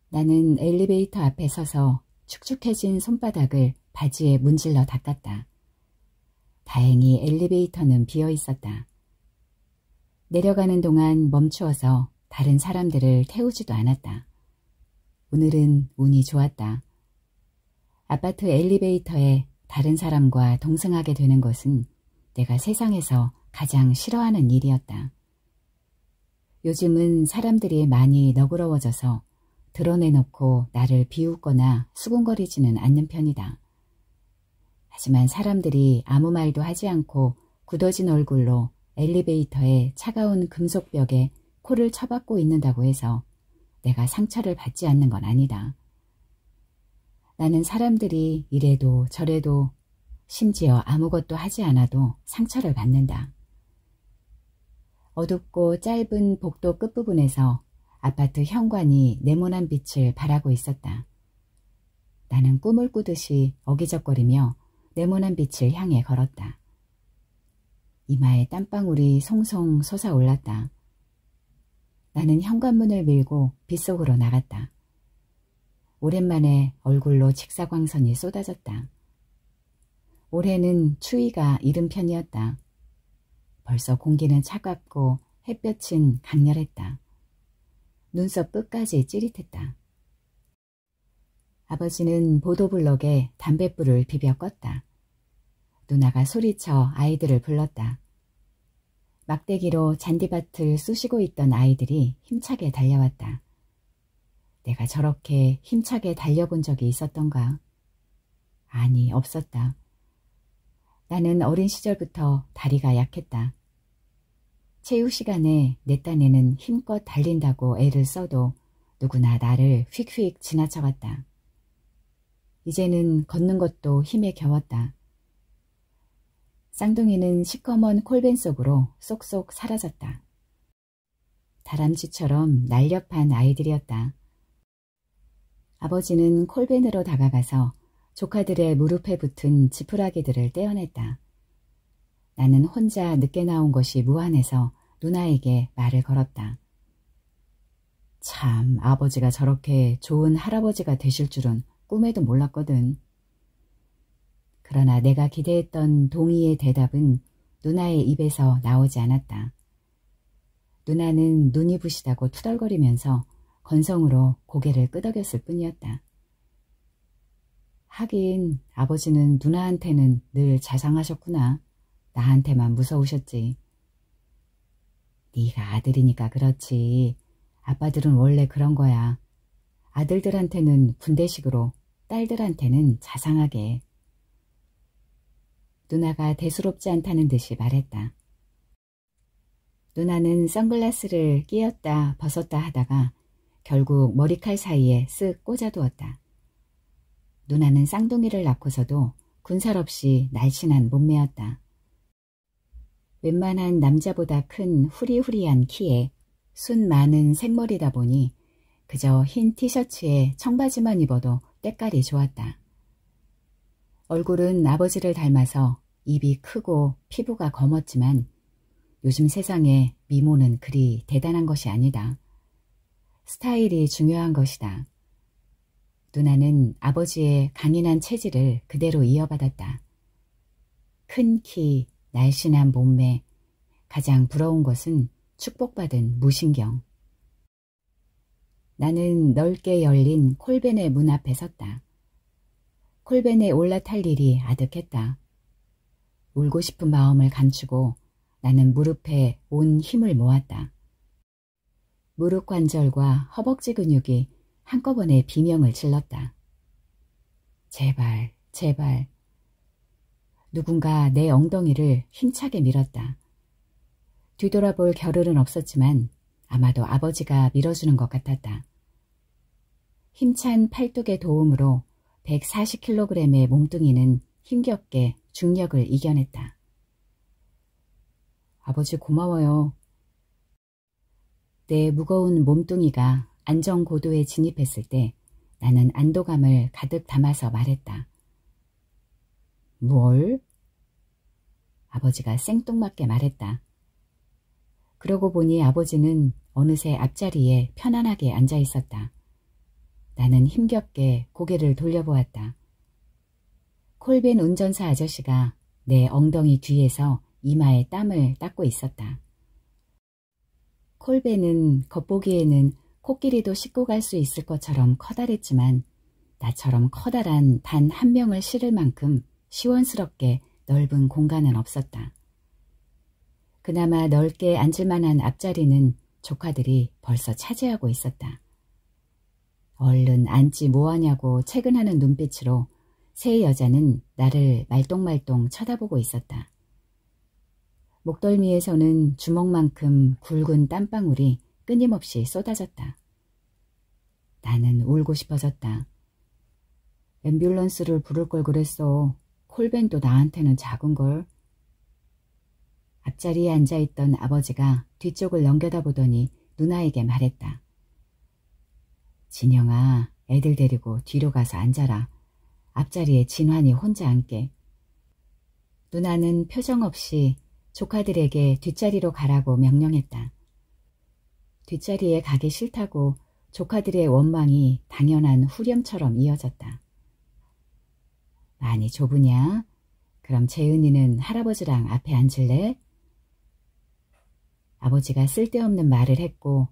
나는 엘리베이터 앞에 서서 축축해진 손바닥을 바지에 문질러 닦았다. 다행히 엘리베이터는 비어 있었다. 내려가는 동안 멈추어서 다른 사람들을 태우지도 않았다. 오늘은 운이 좋았다. 아파트 엘리베이터에 다른 사람과 동승하게 되는 것은 내가 세상에서 가장 싫어하는 일이었다. 요즘은 사람들이 많이 너그러워져서 드러내놓고 나를 비웃거나 수군거리지는 않는 편이다. 하지만 사람들이 아무 말도 하지 않고 굳어진 얼굴로 엘리베이터의 차가운 금속벽에 코를 쳐박고 있는다고 해서 내가 상처를 받지 않는 건 아니다. 나는 사람들이 이래도 저래도 심지어 아무것도 하지 않아도 상처를 받는다. 어둡고 짧은 복도 끝부분에서 아파트 현관이 네모난 빛을 발하고 있었다. 나는 꿈을 꾸듯이 어기적거리며 네모난 빛을 향해 걸었다. 이마에 땀방울이 송송 솟아올랐다. 나는 현관문을 밀고 빗속으로 나갔다. 오랜만에 얼굴로 직사광선이 쏟아졌다. 올해는 추위가 이른 편이었다. 벌써 공기는 차갑고 햇볕은 강렬했다. 눈썹 끝까지 찌릿했다. 아버지는 보도블럭에 담뱃불을 비벼 껐다. 누나가 소리쳐 아이들을 불렀다. 막대기로 잔디밭을 쑤시고 있던 아이들이 힘차게 달려왔다. 내가 저렇게 힘차게 달려본 적이 있었던가? 아니, 없었다. 나는 어린 시절부터 다리가 약했다. 체육 시간에 내 딴에는 힘껏 달린다고 애를 써도 누구나 나를 휙휙 지나쳐갔다. 이제는 걷는 것도 힘에 겨웠다. 쌍둥이는 시커먼 콜밴 속으로 쏙쏙 사라졌다. 다람쥐처럼 날렵한 아이들이었다. 아버지는 콜벤으로 다가가서 조카들의 무릎에 붙은 지푸라기들을 떼어냈다. 나는 혼자 늦게 나온 것이 무안해서 누나에게 말을 걸었다. 참, 아버지가 저렇게 좋은 할아버지가 되실 줄은 꿈에도 몰랐거든. 그러나 내가 기대했던 동의의 대답은 누나의 입에서 나오지 않았다. 누나는 눈이 부시다고 투덜거리면서 건성으로 고개를 끄덕였을 뿐이었다. 하긴 아버지는 누나한테는 늘 자상하셨구나. 나한테만 무서우셨지. 네가 아들이니까 그렇지. 아빠들은 원래 그런 거야. 아들들한테는 군대식으로, 딸들한테는 자상하게. 누나가 대수롭지 않다는 듯이 말했다. 누나는 선글라스를 끼었다 벗었다 하다가 결국 머리칼 사이에 쓱 꽂아두었다. 누나는 쌍둥이를 낳고서도 군살 없이 날씬한 몸매였다. 웬만한 남자보다 큰 후리후리한 키에 순 많은 생머리다 보니 그저 흰 티셔츠에 청바지만 입어도 때깔이 좋았다. 얼굴은 아버지를 닮아서 입이 크고 피부가 검었지만 요즘 세상에 미모는 그리 대단한 것이 아니다. 스타일이 중요한 것이다. 누나는 아버지의 강인한 체질을 그대로 이어받았다. 큰 키, 날씬한 몸매, 가장 부러운 것은 축복받은 무신경. 나는 넓게 열린 콜벤의 문 앞에 섰다. 콜벤에 올라탈 일이 아득했다. 울고 싶은 마음을 감추고 나는 무릎에 온 힘을 모았다. 무릎 관절과 허벅지 근육이 한꺼번에 비명을 질렀다. 제발, 제발. 누군가 내 엉덩이를 힘차게 밀었다. 뒤돌아볼 겨를은 없었지만 아마도 아버지가 밀어주는 것 같았다. 힘찬 팔뚝의 도움으로 140kg의 몸뚱이는 힘겹게 중력을 이겨냈다. 아버지 고마워요. 내 무거운 몸뚱이가 안정고도에 진입했을 때 나는 안도감을 가득 담아서 말했다. 뭘? 아버지가 생뚱맞게 말했다. 그러고 보니 아버지는 어느새 앞자리에 편안하게 앉아 있었다. 나는 힘겹게 고개를 돌려보았다. 콜벤 운전사 아저씨가 내 엉덩이 뒤에서 이마에 땀을 닦고 있었다. 콜벤은 겉보기에는 코끼리도 싣고 갈 수 있을 것처럼 커다랬지만 나처럼 커다란 단 한 명을 실을 만큼 시원스럽게 넓은 공간은 없었다. 그나마 넓게 앉을 만한 앞자리는 조카들이 벌써 차지하고 있었다. 얼른 앉지 뭐하냐고 채근하는 눈빛으로 세 여자는 나를 말똥말똥 쳐다보고 있었다. 목덜미에서는 주먹만큼 굵은 땀방울이 끊임없이 쏟아졌다. 나는 울고 싶어졌다. 앰뷸런스를 부를 걸 그랬어. 콜벤도 나한테는 작은걸. 앞자리에 앉아있던 아버지가 뒤쪽을 넘겨다보더니 누나에게 말했다. 진영아, 애들 데리고 뒤로 가서 앉아라. 앞자리에 진환이 혼자 앉게. 누나는 표정 없이 조카들에게 뒷자리로 가라고 명령했다. 뒷자리에 가기 싫다고 조카들의 원망이 당연한 후렴처럼 이어졌다. 많이 좁으냐? 그럼 재은이는 할아버지랑 앞에 앉을래? 아버지가 쓸데없는 말을 했고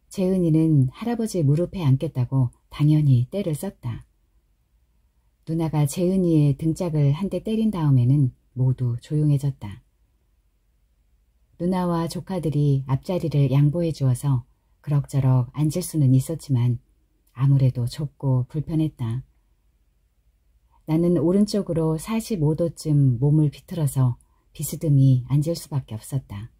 재은이는 할아버지 무릎에 앉겠다고 당연히 때를 썼다. 누나가 재은이의 등짝을 한 대 때린 다음에는 모두 조용해졌다. 누나와 조카들이 앞자리를 양보해 주어서 그럭저럭 앉을 수는 있었지만 아무래도 좁고 불편했다. 나는 오른쪽으로 45도쯤 몸을 비틀어서 비스듬히 앉을 수밖에 없었다.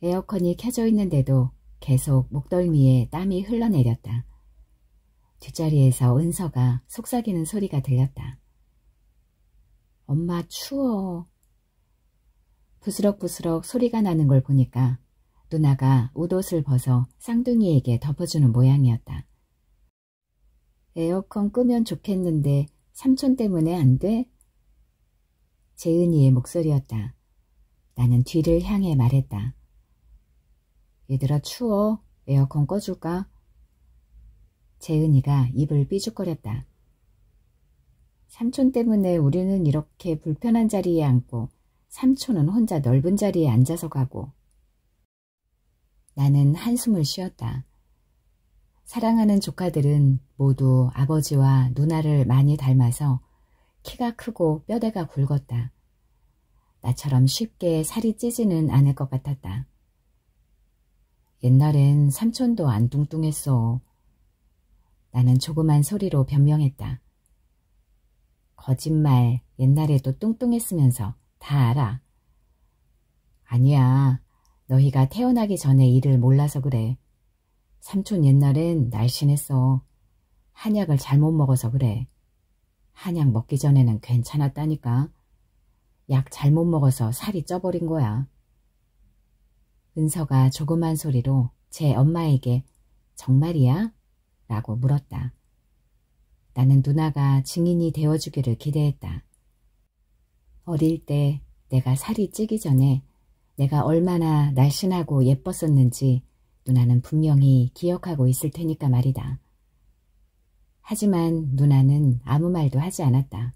에어컨이 켜져 있는데도 계속 목덜미에 땀이 흘러내렸다. 뒷자리에서 은서가 속삭이는 소리가 들렸다. 엄마 추워. 부스럭부스럭 소리가 나는 걸 보니까 누나가 웃옷을 벗어 쌍둥이에게 덮어주는 모양이었다. 에어컨 끄면 좋겠는데 삼촌 때문에 안 돼? 재은이의 목소리였다. 나는 뒤를 향해 말했다. 얘들아 추워. 에어컨 꺼줄까? 재은이가 입을 삐죽거렸다. 삼촌 때문에 우리는 이렇게 불편한 자리에 앉고 삼촌은 혼자 넓은 자리에 앉아서 가고. 나는 한숨을 쉬었다. 사랑하는 조카들은 모두 아버지와 누나를 많이 닮아서 키가 크고 뼈대가 굵었다. 나처럼 쉽게 살이 찌지는 않을 것 같았다. 옛날엔 삼촌도 안 뚱뚱했어. 나는 조그만 소리로 변명했다. 거짓말, 옛날에도 뚱뚱했으면서 다 알아. 아니야, 너희가 태어나기 전에 일을 몰라서 그래. 삼촌 옛날엔 날씬했어. 한약을 잘못 먹어서 그래. 한약 먹기 전에는 괜찮았다니까. 약 잘못 먹어서 살이 쪄버린 거야. 은서가 조그만 소리로 제 엄마에게 정말이야? 라고 물었다. 나는 누나가 증인이 되어주기를 기대했다. 어릴 때 내가 살이 찌기 전에 내가 얼마나 날씬하고 예뻤었는지 누나는 분명히 기억하고 있을 테니까 말이다. 하지만 누나는 아무 말도 하지 않았다.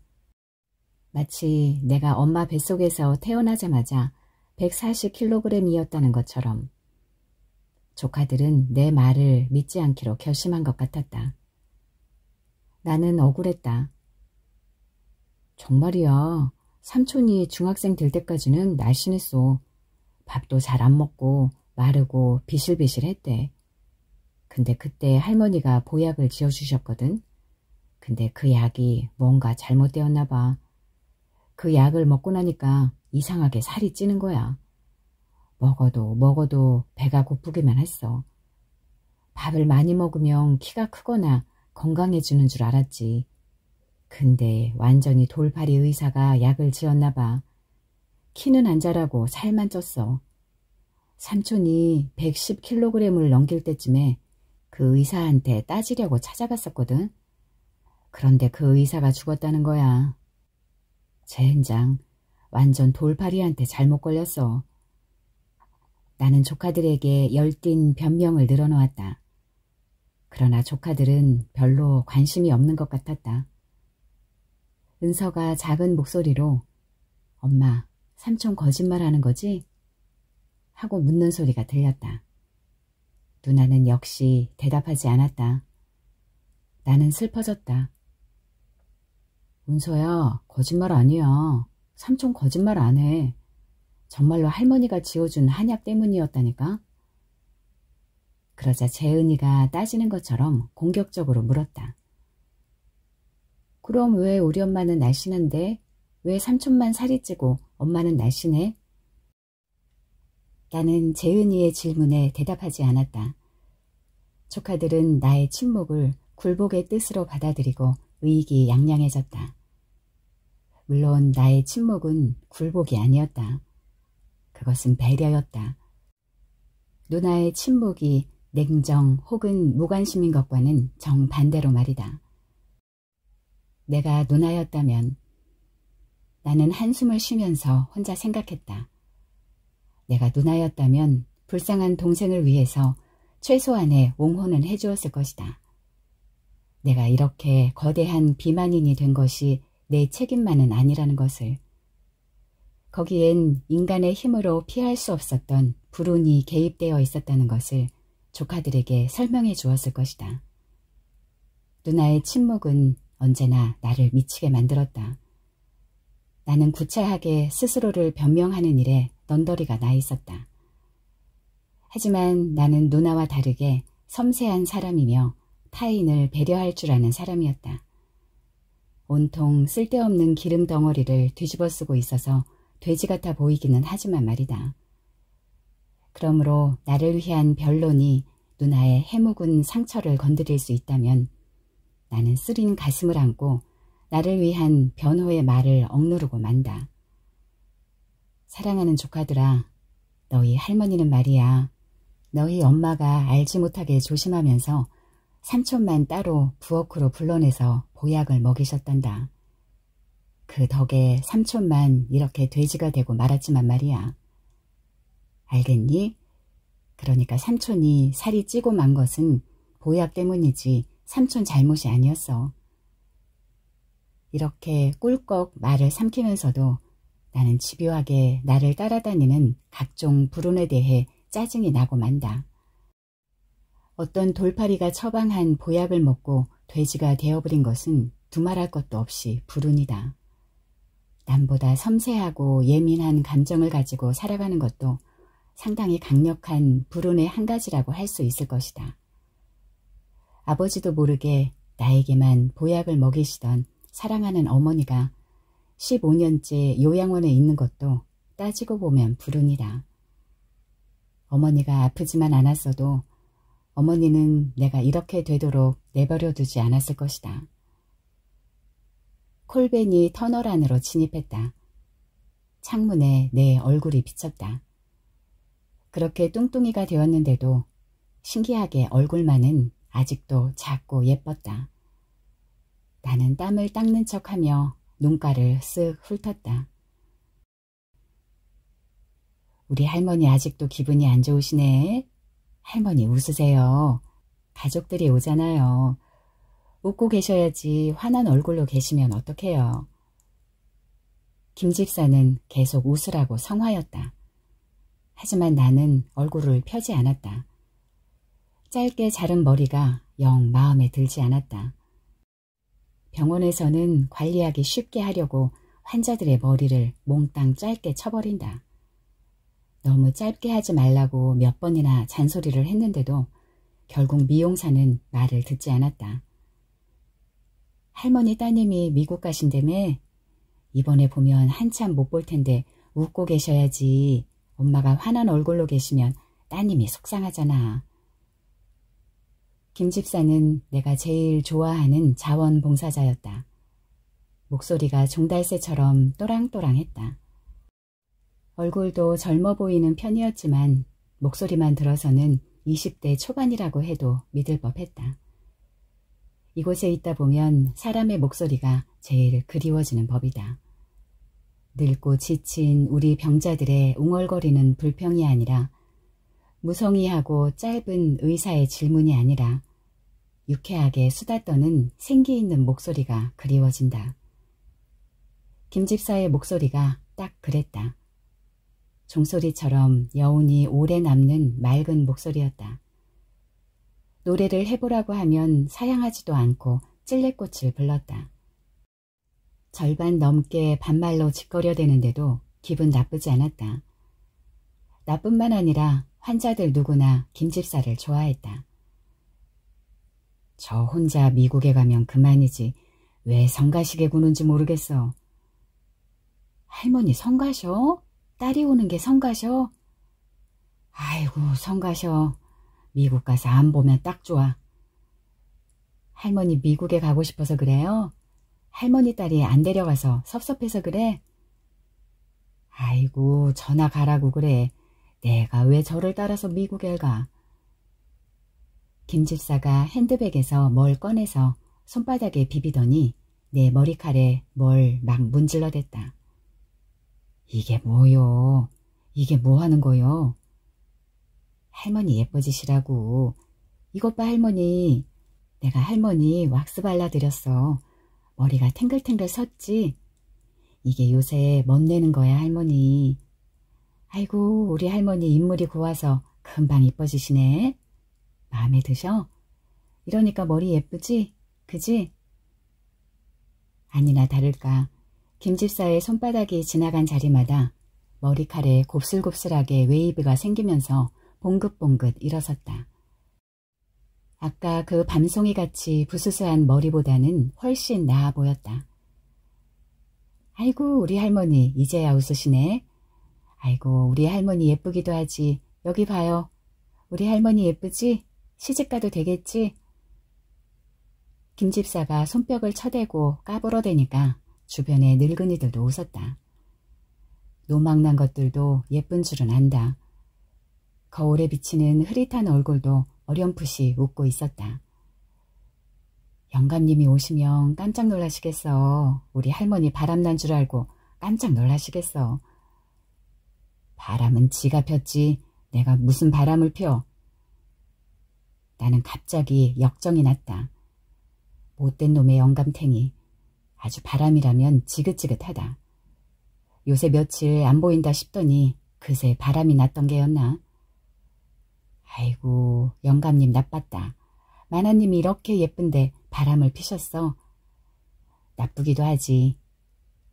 마치 내가 엄마 뱃속에서 태어나자마자 140kg이었다는 것처럼. 조카들은 내 말을 믿지 않기로 결심한 것 같았다. 나는 억울했다. 정말이야. 삼촌이 중학생 될 때까지는 날씬했어. 밥도 잘 안 먹고 마르고 비실비실했대. 근데 그때 할머니가 보약을 지어주셨거든. 근데 그 약이 뭔가 잘못되었나 봐. 그 약을 먹고 나니까 이상하게 살이 찌는 거야. 먹어도 배가 고프기만 했어. 밥을 많이 먹으면 키가 크거나 건강해지는 줄 알았지. 근데 완전히 돌팔이 의사가 약을 지었나 봐. 키는 안 자라고 살만 쪘어. 삼촌이 110kg을 넘길 때쯤에 그 의사한테 따지려고 찾아갔었거든. 그런데 그 의사가 죽었다는 거야. 젠장, 완전 돌팔이한테 잘못 걸렸어. 나는 조카들에게 열띤 변명을 늘어놓았다. 그러나 조카들은 별로 관심이 없는 것 같았다. 은서가 작은 목소리로 엄마, 삼촌 거짓말하는 거지? 하고 묻는 소리가 들렸다. 누나는 역시 대답하지 않았다. 나는 슬퍼졌다. 은서야, 거짓말 아니야. 삼촌 거짓말 안 해. 정말로 할머니가 지어준 한약 때문이었다니까? 그러자 재은이가 따지는 것처럼 공격적으로 물었다. 그럼 왜 우리 엄마는 날씬한데? 왜 삼촌만 살이 찌고 엄마는 날씬해? 나는 재은이의 질문에 대답하지 않았다. 조카들은 나의 침묵을 굴복의 뜻으로 받아들이고 의기양양해졌다. 물론 나의 침묵은 굴복이 아니었다. 그것은 배려였다. 누나의 침묵이 냉정 혹은 무관심인 것과는 정반대로 말이다. 내가 누나였다면 나는 한숨을 쉬면서 혼자 생각했다. 내가 누나였다면 불쌍한 동생을 위해서 최소한의 옹호는 해주었을 것이다. 내가 이렇게 거대한 비만인이 된 것이 내 책임만은 아니라는 것을. 거기엔 인간의 힘으로 피할 수 없었던 불운이 개입되어 있었다는 것을 조카들에게 설명해 주었을 것이다. 누나의 침묵은 언제나 나를 미치게 만들었다. 나는 구차하게 스스로를 변명하는 일에 넌더리가 나 있었다. 하지만 나는 누나와 다르게 섬세한 사람이며 타인을 배려할 줄 아는 사람이었다. 온통 쓸데없는 기름 덩어리를 뒤집어 쓰고 있어서 돼지 같아 보이기는 하지만 말이다. 그러므로 나를 위한 변론이 누나의 해묵은 상처를 건드릴 수 있다면 나는 쓰린 가슴을 안고 나를 위한 변호의 말을 억누르고 만다. 사랑하는 조카들아, 너희 할머니는 말이야. 너희 엄마가 알지 못하게 조심하면서 삼촌만 따로 부엌으로 불러내서 보약을 먹이셨단다. 그 덕에 삼촌만 이렇게 돼지가 되고 말았지만 말이야. 알겠니? 그러니까 삼촌이 살이 찌고 만 것은 보약 때문이지 삼촌 잘못이 아니었어. 이렇게 꿀꺽 말을 삼키면서도 나는 집요하게 나를 따라다니는 각종 불운에 대해 짜증이 나고 만다. 어떤 돌팔이가 처방한 보약을 먹고 돼지가 되어버린 것은 두말할 것도 없이 불운이다. 남보다 섬세하고 예민한 감정을 가지고 살아가는 것도 상당히 강력한 불운의 한 가지라고 할 수 있을 것이다. 아버지도 모르게 나에게만 보약을 먹이시던 사랑하는 어머니가 15년째 요양원에 있는 것도 따지고 보면 불운이다. 어머니가 아프지만 않았어도 어머니는 내가 이렇게 되도록 내버려 두지 않았을 것이다. 콜벤이 터널 안으로 진입했다. 창문에 내 얼굴이 비쳤다. 그렇게 뚱뚱이가 되었는데도 신기하게 얼굴만은 아직도 작고 예뻤다. 나는 땀을 닦는 척하며 눈가를 쓱 훑었다. 우리 할머니 아직도 기분이 안 좋으시네. 할머니 웃으세요. 가족들이 오잖아요. 웃고 계셔야지 화난 얼굴로 계시면 어떡해요. 김 집사는 계속 웃으라고 성화였다. 하지만 나는 얼굴을 펴지 않았다. 짧게 자른 머리가 영 마음에 들지 않았다. 병원에서는 관리하기 쉽게 하려고 환자들의 머리를 몽땅 짧게 쳐버린다. 너무 짧게 하지 말라고 몇 번이나 잔소리를 했는데도 결국 미용사는 말을 듣지 않았다. 할머니 따님이 미국 가신다며? 이번에 보면 한참 못 볼 텐데 웃고 계셔야지. 엄마가 화난 얼굴로 계시면 따님이 속상하잖아. 김 집사는 내가 제일 좋아하는 자원봉사자였다. 목소리가 종달새처럼 또랑또랑했다. 얼굴도 젊어 보이는 편이었지만 목소리만 들어서는 20대 초반이라고 해도 믿을 법했다. 이곳에 있다 보면 사람의 목소리가 제일 그리워지는 법이다. 늙고 지친 우리 병자들의 웅얼거리는 불평이 아니라 무성의하고 짧은 의사의 질문이 아니라 유쾌하게 수다 떠는 생기 있는 목소리가 그리워진다. 김 집사의 목소리가 딱 그랬다. 종소리처럼 여운이 오래 남는 맑은 목소리였다. 노래를 해보라고 하면 사양하지도 않고 찔레꽃을 불렀다. 절반 넘게 반말로 짓거려대는데도 기분 나쁘지 않았다. 나뿐만 아니라 환자들 누구나 김 집사를 좋아했다. 저 혼자 미국에 가면 그만이지 왜 성가시게 구는지 모르겠어. 할머니 성가셔? 딸이 오는 게 성가셔? 아이고 성가셔. 미국 가서 안 보면 딱 좋아. 할머니 미국에 가고 싶어서 그래요? 할머니 딸이 안 데려가서 섭섭해서 그래? 아이고 전화 가라고 그래. 내가 왜 저를 따라서 미국에 가? 김 집사가 핸드백에서 뭘 꺼내서 손바닥에 비비더니 내 머리칼에 뭘 막 문질러댔다. 이게 뭐요? 이게 뭐 하는 거요? 할머니 예뻐지시라고. 이것 봐 할머니. 내가 할머니 왁스 발라드렸어. 머리가 탱글탱글 섰지? 이게 요새 멋내는 거야 할머니. 아이고 우리 할머니 인물이 고와서 금방 이뻐지시네. 마음에 드셔? 이러니까 머리 예쁘지? 그지? 아니나 다를까 김 집사의 손바닥이 지나간 자리마다 머리칼에 곱슬곱슬하게 웨이브가 생기면서 봉긋봉긋 일어섰다. 아까 그 밤송이같이 부스스한 머리보다는 훨씬 나아 보였다. 아이고 우리 할머니 이제야 웃으시네. 아이고 우리 할머니 예쁘기도 하지. 여기 봐요. 우리 할머니 예쁘지? 시집가도 되겠지? 김 집사가 손뼉을 쳐대고 까불어대니까 주변의 늙은이들도 웃었다. 노망난 것들도 예쁜 줄은 안다. 거울에 비치는 흐릿한 얼굴도 어렴풋이 웃고 있었다. 영감님이 오시면 깜짝 놀라시겠어. 우리 할머니 바람난 줄 알고 깜짝 놀라시겠어. 바람은 지가 폈지 내가 무슨 바람을 펴. 나는 갑자기 역정이 났다. 못된 놈의 영감탱이. 아주 바람이라면 지긋지긋하다. 요새 며칠 안 보인다 싶더니 그새 바람이 났던 게였나. 아이고 영감님 나빴다. 마나님이 이렇게 예쁜데 바람을 피셨어. 나쁘기도 하지.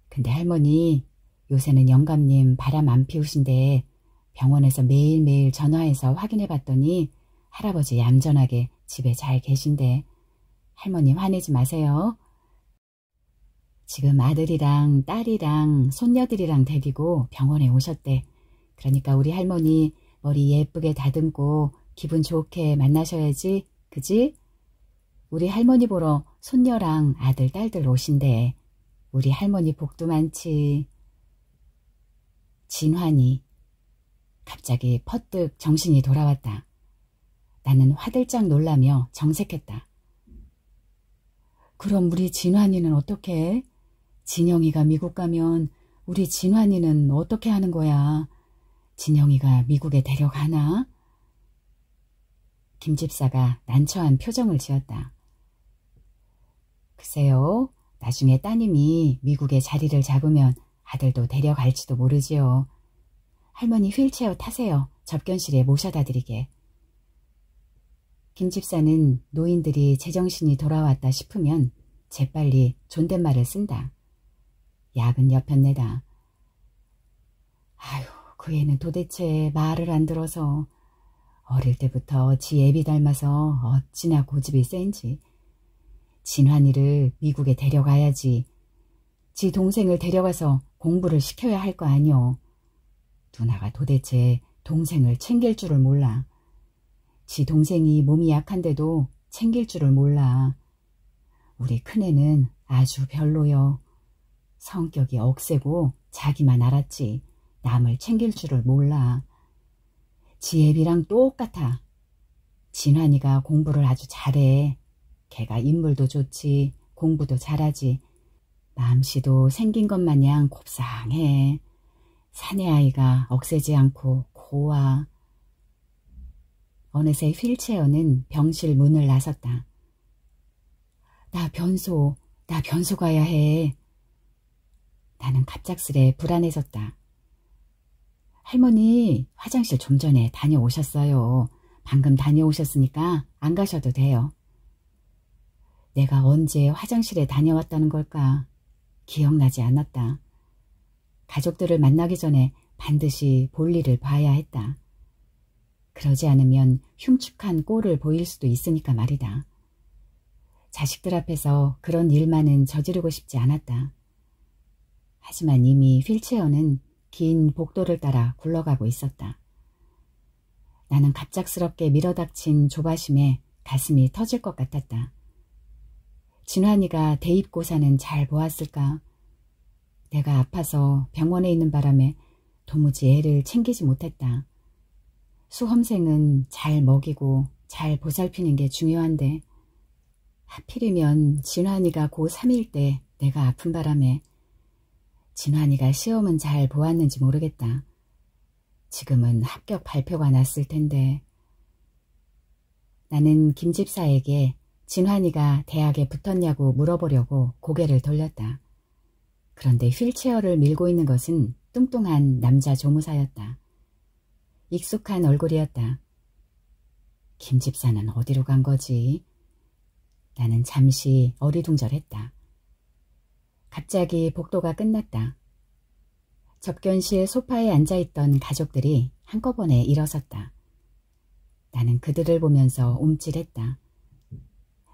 근데 할머니 요새는 영감님 바람 안 피우신데 병원에서 매일매일 전화해서 확인해 봤더니 할아버지 얌전하게 집에 잘 계신데 할머니 화내지 마세요. 지금 아들이랑 딸이랑 손녀들이랑 데리고 병원에 오셨대. 그러니까 우리 할머니 머리 예쁘게 다듬고 기분 좋게 만나셔야지. 그지? 우리 할머니 보러 손녀랑 아들 딸들 오신대. 우리 할머니 복도 많지. 진환이. 갑자기 퍼뜩 정신이 돌아왔다. 나는 화들짝 놀라며 정색했다. 그럼 우리 진환이는 어떻게 해? 진영이가 미국 가면 우리 진환이는 어떻게 하는 거야? 진영이가 미국에 데려가나? 김집사가 난처한 표정을 지었다. 글쎄요. 나중에 따님이 미국에 자리를 잡으면 아들도 데려갈지도 모르지요. 할머니 휠체어 타세요. 접견실에 모셔다 드리게. 김집사는 노인들이 제정신이 돌아왔다 싶으면 재빨리 존댓말을 쓴다. 야근 여편네다. 아휴, 그 애는 도대체 말을 안 들어서 어릴 때부터 지 애비 닮아서 어찌나 고집이 센지. 진환이를 미국에 데려가야지. 지 동생을 데려가서 공부를 시켜야 할 거 아니오. 누나가 도대체 동생을 챙길 줄을 몰라. 지 동생이 몸이 약한데도 챙길 줄을 몰라. 우리 큰애는 아주 별로요. 성격이 억세고 자기만 알았지 남을 챙길 줄을 몰라. 지 애비랑 똑같아. 진환이가 공부를 아주 잘해. 걔가 인물도 좋지 공부도 잘하지. 마음씨도 생긴 것 마냥 곱상해. 사내 아이가 억세지 않고 고와. 어느새 휠체어는 병실 문을 나섰다. 나 변소 가야 해. 나는 갑작스레 불안해졌다. 할머니 화장실 좀 전에 다녀오셨어요. 방금 다녀오셨으니까 안 가셔도 돼요. 내가 언제 화장실에 다녀왔다는 걸까? 기억나지 않았다. 가족들을 만나기 전에 반드시 볼일을 봐야 했다. 그러지 않으면 흉측한 꼴을 보일 수도 있으니까 말이다. 자식들 앞에서 그런 일만은 저지르고 싶지 않았다. 하지만 이미 휠체어는 긴 복도를 따라 굴러가고 있었다. 나는 갑작스럽게 밀어닥친 조바심에 가슴이 터질 것 같았다. 진환이가 대입고사는 잘 보았을까? 내가 아파서 병원에 있는 바람에 도무지 애를 챙기지 못했다. 수험생은 잘 먹이고 잘 보살피는 게 중요한데 하필이면 진환이가 고3일 때 내가 아픈 바람에 진환이가 시험은 잘 보았는지 모르겠다. 지금은 합격 발표가 났을 텐데. 나는 김집사에게 진환이가 대학에 붙었냐고 물어보려고 고개를 돌렸다. 그런데 휠체어를 밀고 있는 것은 뚱뚱한 남자 조무사였다. 익숙한 얼굴이었다. 김집사는 어디로 간 거지? 나는 잠시 어리둥절했다. 갑자기 복도가 끝났다. 접견실 소파에 앉아있던 가족들이 한꺼번에 일어섰다. 나는 그들을 보면서 움찔했다.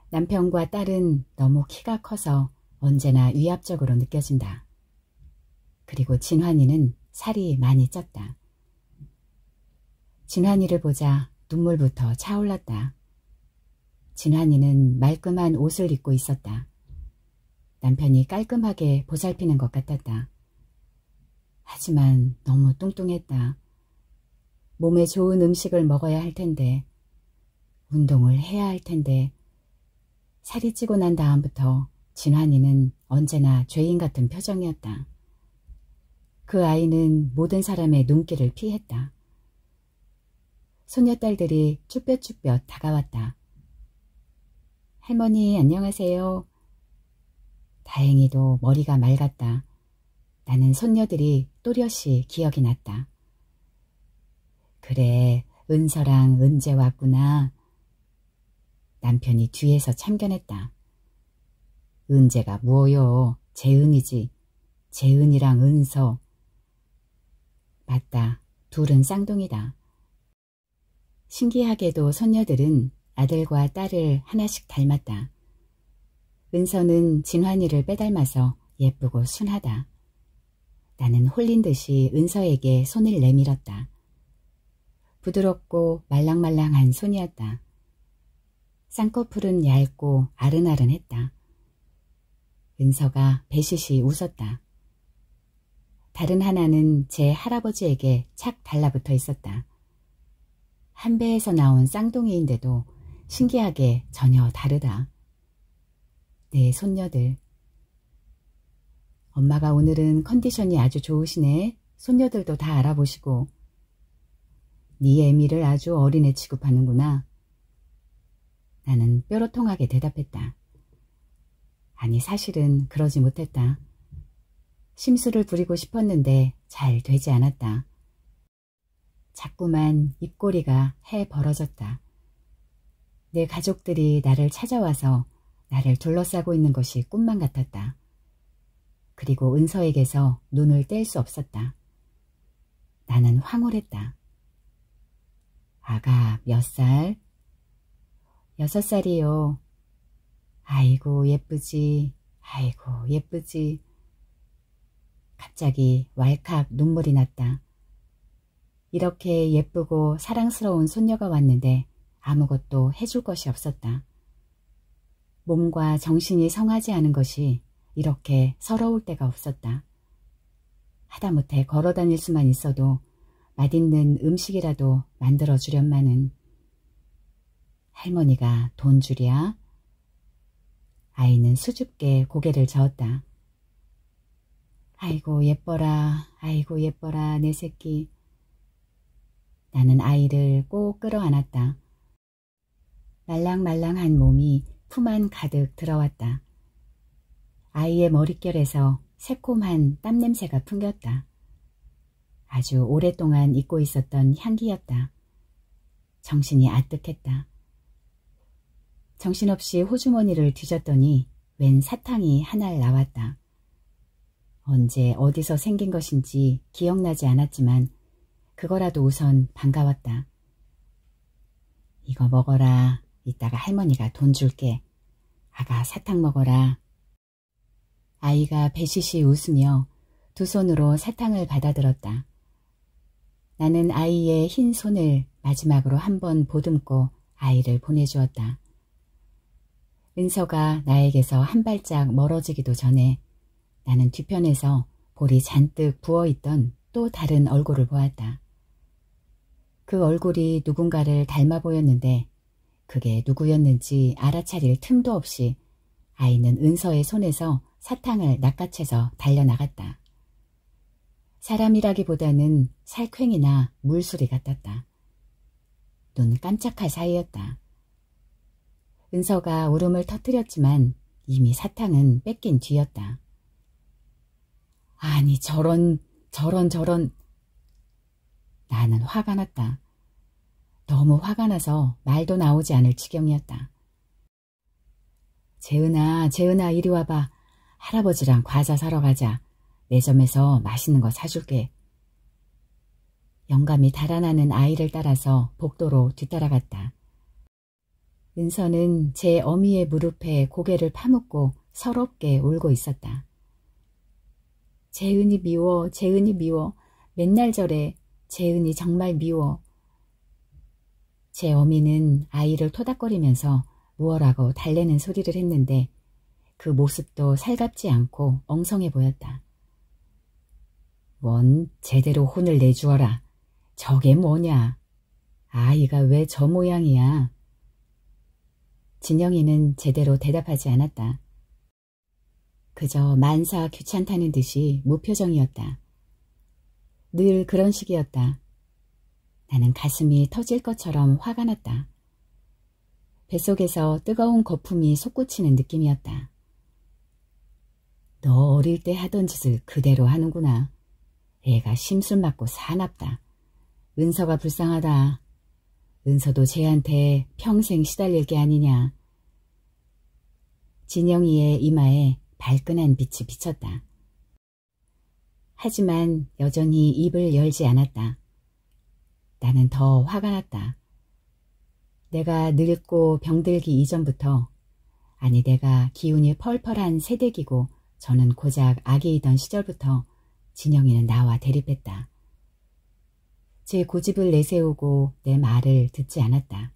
남편과 딸은 너무 키가 커서 언제나 위압적으로 느껴진다. 그리고 진환이는 살이 많이 쪘다. 진환이를 보자 눈물부터 차올랐다. 진환이는 말끔한 옷을 입고 있었다. 남편이 깔끔하게 보살피는 것 같았다. 하지만 너무 뚱뚱했다. 몸에 좋은 음식을 먹어야 할 텐데, 운동을 해야 할 텐데, 살이 찌고 난 다음부터 진환이는 언제나 죄인 같은 표정이었다. 그 아이는 모든 사람의 눈길을 피했다. 손녀딸들이 쭈뼛쭈뼛 다가왔다. 할머니 안녕하세요. 다행히도 머리가 맑았다. 나는 손녀들이 또렷이 기억이 났다. 그래, 은서랑 은재 왔구나. 남편이 뒤에서 참견했다. 은재가 뭐요? 재은이지. 재은이랑 은서. 맞다. 둘은 쌍둥이다. 신기하게도 손녀들은 아들과 딸을 하나씩 닮았다. 은서는 진환이를 빼닮아서 예쁘고 순하다. 나는 홀린 듯이 은서에게 손을 내밀었다. 부드럽고 말랑말랑한 손이었다. 쌍꺼풀은 얇고 아른아른했다. 은서가 배시시 웃었다. 다른 하나는 제 할아버지에게 착 달라붙어 있었다. 한 배에서 나온 쌍둥이인데도 신기하게 전혀 다르다. 내 손녀들. 엄마가 오늘은 컨디션이 아주 좋으시네. 손녀들도 다 알아보시고. 네 애미를 아주 어린애 취급하는구나. 나는 뾰로통하게 대답했다. 아니 사실은 그러지 못했다. 심술을 부리고 싶었는데 잘 되지 않았다. 자꾸만 입꼬리가 해 벌어졌다. 내 가족들이 나를 찾아와서 나를 둘러싸고 있는 것이 꿈만 같았다. 그리고 은서에게서 눈을 뗄 수 없었다. 나는 황홀했다. 아가 몇 살? 6살이요. 아이고 예쁘지. 아이고 예쁘지. 갑자기 왈칵 눈물이 났다. 이렇게 예쁘고 사랑스러운 손녀가 왔는데 아무것도 해줄 것이 없었다. 몸과 정신이 성하지 않은 것이 이렇게 서러울 때가 없었다. 하다못해 걸어다닐 수만 있어도 맛있는 음식이라도 만들어주련마는. 할머니가 돈 주랴? 아이는 수줍게 고개를 저었다. 아이고 예뻐라, 아이고 예뻐라 내 새끼. 나는 아이를 꼭 끌어안았다. 말랑말랑한 몸이 품 안 가득 들어왔다. 아이의 머릿결에서 새콤한 땀냄새가 풍겼다. 아주 오랫동안 잊고 있었던 향기였다. 정신이 아득했다. 정신없이 호주머니를 뒤졌더니 웬 사탕이 하나 나왔다. 언제 어디서 생긴 것인지 기억나지 않았지만 그거라도 우선 반가웠다. 이거 먹어라. 이따가 할머니가 돈 줄게. 아가 사탕 먹어라. 아이가 배시시 웃으며 두 손으로 사탕을 받아들었다. 나는 아이의 흰 손을 마지막으로 한번 보듬고 아이를 보내주었다. 은서가 나에게서 한 발짝 멀어지기도 전에 나는 뒤편에서 볼이 잔뜩 부어있던 또 다른 얼굴을 보았다. 그 얼굴이 누군가를 닮아 보였는데 그게 누구였는지 알아차릴 틈도 없이 아이는 은서의 손에서 사탕을 낚아채서 달려나갔다. 사람이라기보다는 살쾡이나 물소리 같았다. 눈 깜짝할 사이였다. 은서가 울음을 터뜨렸지만 이미 사탕은 뺏긴 뒤였다. 아니 저런. 나는 화가 났다. 너무 화가 나서 말도 나오지 않을 지경이었다. 재은아 이리 와봐. 할아버지랑 과자 사러 가자. 매점에서 맛있는 거 사줄게. 영감이 달아나는 아이를 따라서 복도로 뒤따라갔다. 은서는 제 어미의 무릎에 고개를 파묻고 서럽게 울고 있었다. 재은이 미워, 재은이 미워. 맨날 저래. 재은이 정말 미워. 제 어미는 아이를 토닥거리면서 무엇라고 달래는 소리를 했는데 그 모습도 살갑지 않고 엉성해 보였다. 원 제대로 혼을 내주어라. 저게 뭐냐. 아이가 왜 저 모양이야. 진영이는 제대로 대답하지 않았다. 그저 만사 귀찮다는 듯이 무표정이었다. 늘 그런 식이었다. 나는 가슴이 터질 것처럼 화가 났다. 뱃속에서 뜨거운 거품이 솟구치는 느낌이었다. 너 어릴 때 하던 짓을 그대로 하는구나. 애가 심술 맞고 사납다. 은서가 불쌍하다. 은서도 쟤한테 평생 시달릴 게 아니냐. 진영이의 이마에 발끈한 빛이 비쳤다. 하지만 여전히 입을 열지 않았다. 나는 더 화가 났다. 내가 늙고 병들기 이전부터, 아니 내가 기운이 펄펄한 새댁이고 저는 고작 아기이던 시절부터 진영이는 나와 대립했다. 제 고집을 내세우고 내 말을 듣지 않았다.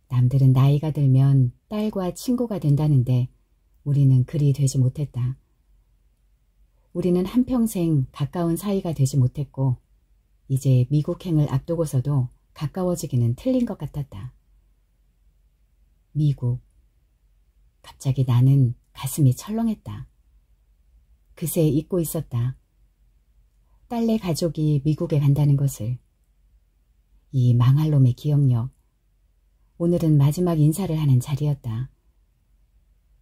남들은 나이가 들면 딸과 친구가 된다는데 우리는 그리 되지 못했다. 우리는 한평생 가까운 사이가 되지 못했고 이제 미국행을 앞두고서도 가까워지기는 틀린 것 같았다. 미국. 갑자기 나는 가슴이 철렁했다. 그새 잊고 있었다. 딸네 가족이 미국에 간다는 것을. 이 망할 놈의 기억력. 오늘은 마지막 인사를 하는 자리였다.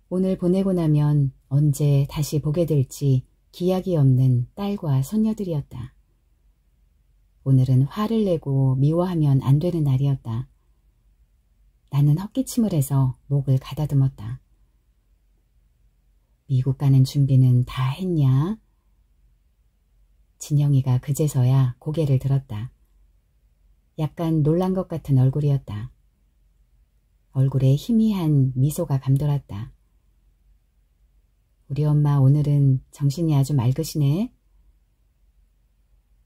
오늘 보내고 나면 언제 다시 보게 될지 기약이 없는 딸과 손녀들이었다. 오늘은 화를 내고 미워하면 안 되는 날이었다. 나는 헛기침을 해서 목을 가다듬었다. 미국 가는 준비는 다 했냐? 진영이가 그제서야 고개를 들었다. 약간 놀란 것 같은 얼굴이었다. 얼굴에 희미한 미소가 감돌았다. 우리 엄마 오늘은 정신이 아주 맑으시네.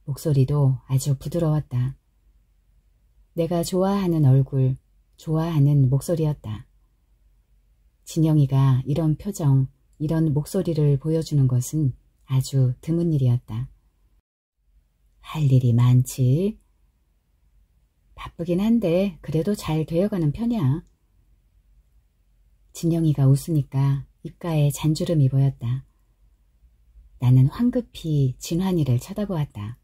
목소리도 아주 부드러웠다. 내가 좋아하는 얼굴, 좋아하는 목소리였다. 진영이가 이런 표정, 이런 목소리를 보여주는 것은 아주 드문 일이었다. 할 일이 많지. 바쁘긴 한데 그래도 잘 되어가는 편이야. 진영이가 웃으니까 입가에 잔주름이 보였다. 나는 황급히 진환이를 쳐다보았다.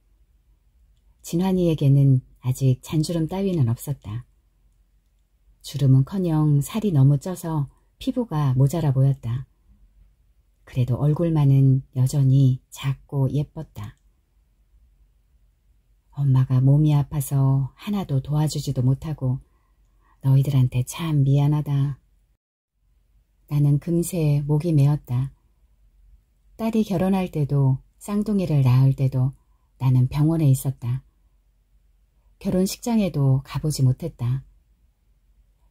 진환이에게는 아직 잔주름 따위는 없었다. 주름은커녕 살이 너무 쪄서 피부가 모자라 보였다. 그래도 얼굴만은 여전히 작고 예뻤다. 엄마가 몸이 아파서 하나도 도와주지도 못하고 너희들한테 참 미안하다. 나는 금세 목이 메었다. 딸이 결혼할 때도 쌍둥이를 낳을 때도 나는 병원에 있었다. 결혼식장에도 가보지 못했다.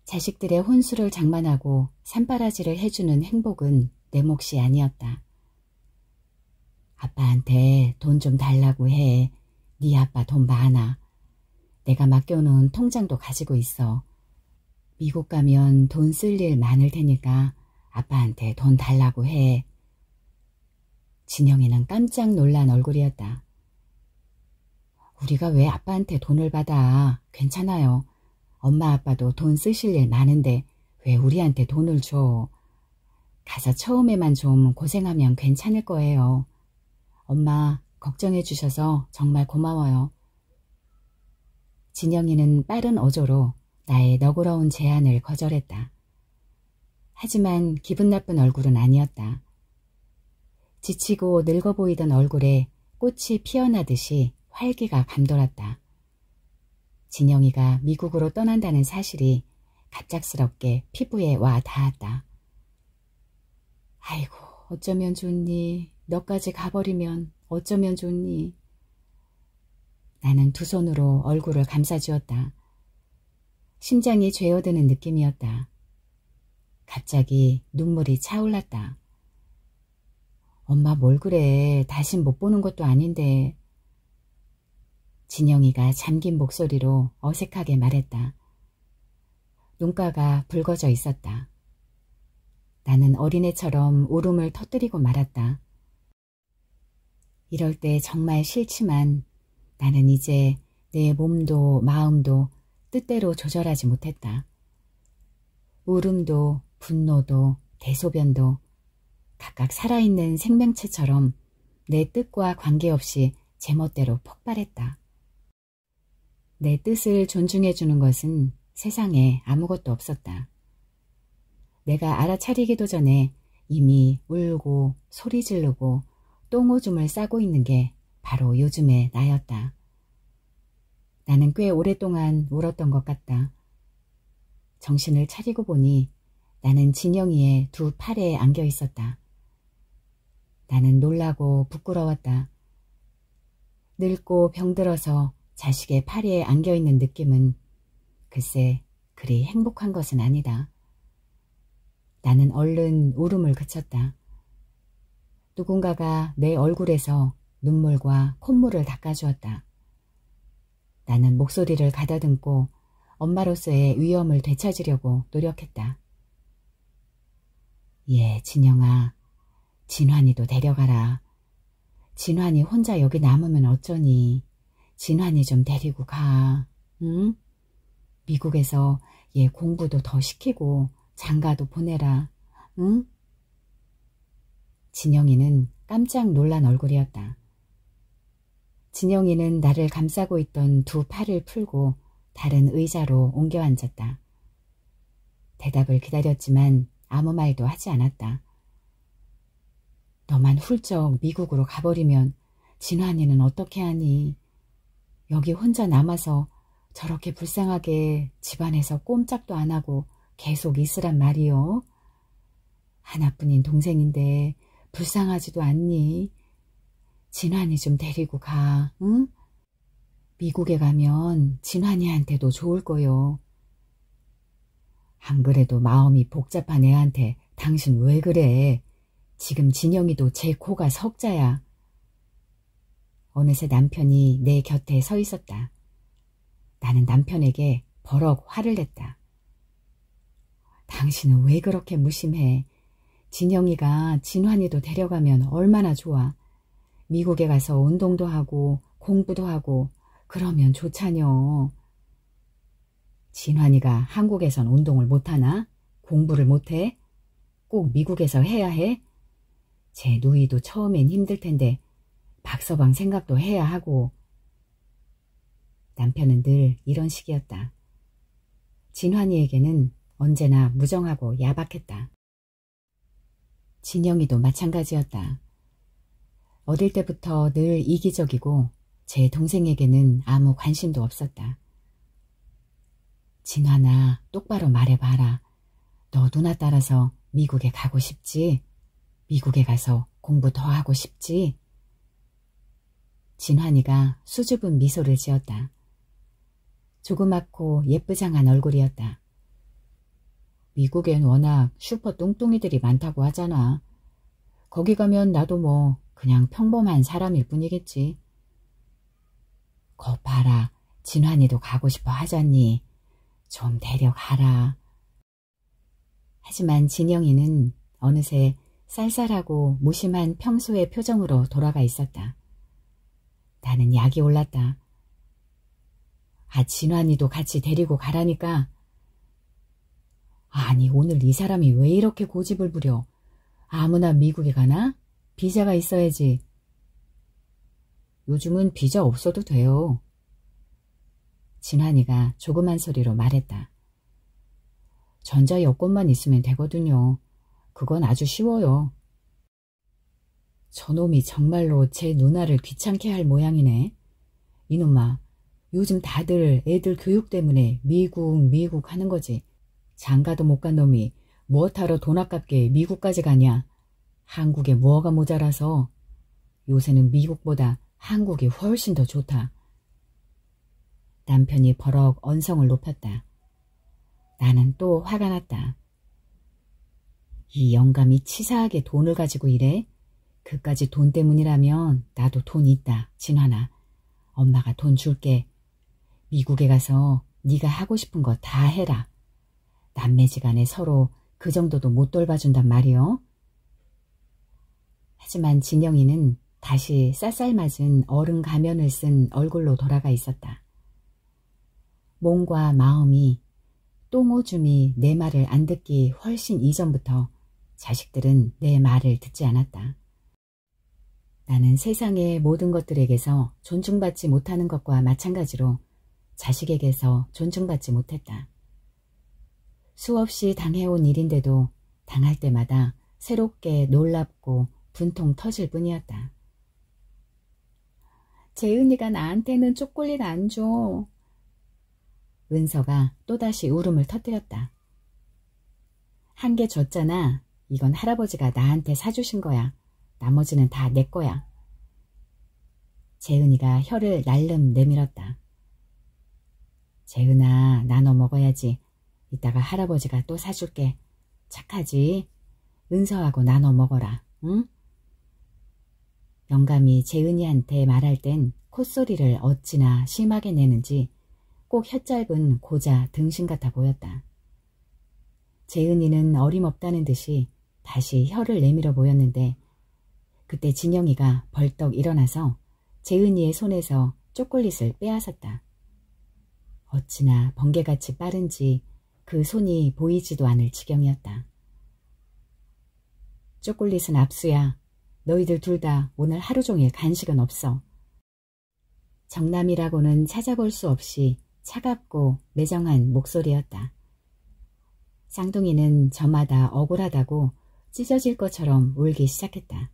자식들의 혼수를 장만하고 산바라지를 해주는 행복은 내 몫이 아니었다. 아빠한테 돈 좀 달라고 해. 네 아빠 돈 많아. 내가 맡겨놓은 통장도 가지고 있어. 미국 가면 돈 쓸 일 많을 테니까 아빠한테 돈 달라고 해. 진영이는 깜짝 놀란 얼굴이었다. 우리가 왜 아빠한테 돈을 받아? 괜찮아요. 엄마 아빠도 돈 쓰실 일 많은데 왜 우리한테 돈을 줘? 가서 처음에만 좀 고생하면 괜찮을 거예요. 엄마 걱정해 주셔서 정말 고마워요. 진영이는 빠른 어조로 나의 너그러운 제안을 거절했다. 하지만 기분 나쁜 얼굴은 아니었다. 지치고 늙어 보이던 얼굴에 꽃이 피어나듯이 활기가 감돌았다. 진영이가 미국으로 떠난다는 사실이 갑작스럽게 피부에 와 닿았다. 아이고 어쩌면 좋니. 너까지 가버리면 어쩌면 좋니. 나는 두 손으로 얼굴을 감싸주었다. 심장이 죄어드는 느낌이었다. 갑자기 눈물이 차올랐다. 엄마 뭘 그래. 다신 못 보는 것도 아닌데. 진영이가 잠긴 목소리로 어색하게 말했다. 눈가가 붉어져 있었다. 나는 어린애처럼 울음을 터뜨리고 말았다. 이럴 때 정말 싫지만 나는 이제 내 몸도 마음도 뜻대로 조절하지 못했다. 울음도 분노도 대소변도 각각 살아있는 생명체처럼 내 뜻과 관계없이 제멋대로 폭발했다. 내 뜻을 존중해주는 것은 세상에 아무것도 없었다. 내가 알아차리기도 전에 이미 울고 소리 지르고 똥오줌을 싸고 있는 게 바로 요즘의 나였다. 나는 꽤 오랫동안 울었던 것 같다. 정신을 차리고 보니 나는 진영이의 두 팔에 안겨 있었다. 나는 놀라고 부끄러웠다. 늙고 병들어서 자식의 팔에 안겨있는 느낌은 글쎄 그리 행복한 것은 아니다. 나는 얼른 울음을 그쳤다. 누군가가 내 얼굴에서 눈물과 콧물을 닦아주었다. 나는 목소리를 가다듬고 엄마로서의 위엄을 되찾으려고 노력했다. 예, 진영아, 진환이도 데려가라. 진환이 혼자 여기 남으면 어쩌니. 진환이 좀 데리고 가. 응? 미국에서 얘 공부도 더 시키고 장가도 보내라. 응? 진영이는 깜짝 놀란 얼굴이었다. 진영이는 나를 감싸고 있던 두 팔을 풀고 다른 의자로 옮겨 앉았다. 대답을 기다렸지만 아무 말도 하지 않았다. 너만 훌쩍 미국으로 가버리면 진환이는 어떻게 하니? 여기 혼자 남아서 저렇게 불쌍하게 집안에서 꼼짝도 안 하고 계속 있으란 말이요. 하나뿐인 동생인데 불쌍하지도 않니? 진환이 좀 데리고 가, 응? 미국에 가면 진환이한테도 좋을 거요. 안 그래도 마음이 복잡한 애한테 당신 왜 그래? 지금 진영이도 제 코가 석자야. 어느새 남편이 내 곁에 서 있었다. 나는 남편에게 버럭 화를 냈다. 당신은 왜 그렇게 무심해? 진영이가 진환이도 데려가면 얼마나 좋아. 미국에 가서 운동도 하고 공부도 하고 그러면 좋자녀. 진환이가 한국에선 운동을 못하나? 공부를 못해? 꼭 미국에서 해야 해? 제 누이도 처음엔 힘들 텐데 박서방 생각도 해야 하고. 남편은 늘 이런 식이었다. 진환이에게는 언제나 무정하고 야박했다. 진영이도 마찬가지였다. 어릴 때부터 늘 이기적이고 제 동생에게는 아무 관심도 없었다. 진환아, 똑바로 말해봐라. 너 누나 따라서 미국에 가고 싶지? 미국에 가서 공부 더 하고 싶지? 진환이가 수줍은 미소를 지었다. 조그맣고 예쁘장한 얼굴이었다. 미국엔 워낙 슈퍼 뚱뚱이들이 많다고 하잖아. 거기 가면 나도 뭐 그냥 평범한 사람일 뿐이겠지. 거 봐라. 진환이도 가고 싶어 하잖니. 좀 데려가라. 하지만 진영이는 어느새 쌀쌀하고 무심한 평소의 표정으로 돌아가 있었다. 나는 약이 올랐다. 아, 진환이도 같이 데리고 가라니까. 아니, 오늘 이 사람이 왜 이렇게 고집을 부려? 아무나 미국에 가나? 비자가 있어야지. 요즘은 비자 없어도 돼요. 진환이가 조그만 소리로 말했다. 전자 여권만 있으면 되거든요. 그건 아주 쉬워요. 저놈이 정말로 제 누나를 귀찮게 할 모양이네. 이놈아, 요즘 다들 애들 교육 때문에 미국 하는 거지. 장가도 못 간 놈이 무엇하러 돈 아깝게 미국까지 가냐. 한국에 뭐가 모자라서. 요새는 미국보다 한국이 훨씬 더 좋다. 남편이 버럭 언성을 높였다. 나는 또 화가 났다. 이 영감이 치사하게 돈을 가지고 이래? 그까지 돈 때문이라면 나도 돈 있다, 진환아. 엄마가 돈 줄게. 미국에 가서 네가 하고 싶은 거 다 해라. 남매지간에 서로 그 정도도 못 돌봐준단 말이요. 하지만 진영이는 다시 쌀쌀맞은 어른 가면을 쓴 얼굴로 돌아가 있었다. 몸과 마음이 똥오줌이 내 말을 안 듣기 훨씬 이전부터 자식들은 내 말을 듣지 않았다. 나는 세상의 모든 것들에게서 존중받지 못하는 것과 마찬가지로 자식에게서 존중받지 못했다. 수없이 당해온 일인데도 당할 때마다 새롭게 놀랍고 분통 터질 뿐이었다. 재은이가 나한테는 초콜릿 안 줘. 은서가 또다시 울음을 터뜨렸다. 한 개 줬잖아. 이건 할아버지가 나한테 사주신 거야. 나머지는 다 내 거야. 재은이가 혀를 날름 내밀었다. 재은아, 나눠 먹어야지. 이따가 할아버지가 또 사줄게. 착하지? 은서하고 나눠 먹어라. 응? 영감이 재은이한테 말할 땐 콧소리를 어찌나 심하게 내는지 꼭 혀짧은 고자 등신 같아 보였다. 재은이는 어림없다는 듯이 다시 혀를 내밀어 보였는데 그때 진영이가 벌떡 일어나서 재은이의 손에서 초콜릿을 빼앗았다. 어찌나 번개같이 빠른지 그 손이 보이지도 않을 지경이었다. 초콜릿은 압수야. 너희들 둘 다 오늘 하루 종일 간식은 없어. 정남이라고는 찾아볼 수 없이 차갑고 매정한 목소리였다. 쌍둥이는 저마다 억울하다고 찢어질 것처럼 울기 시작했다.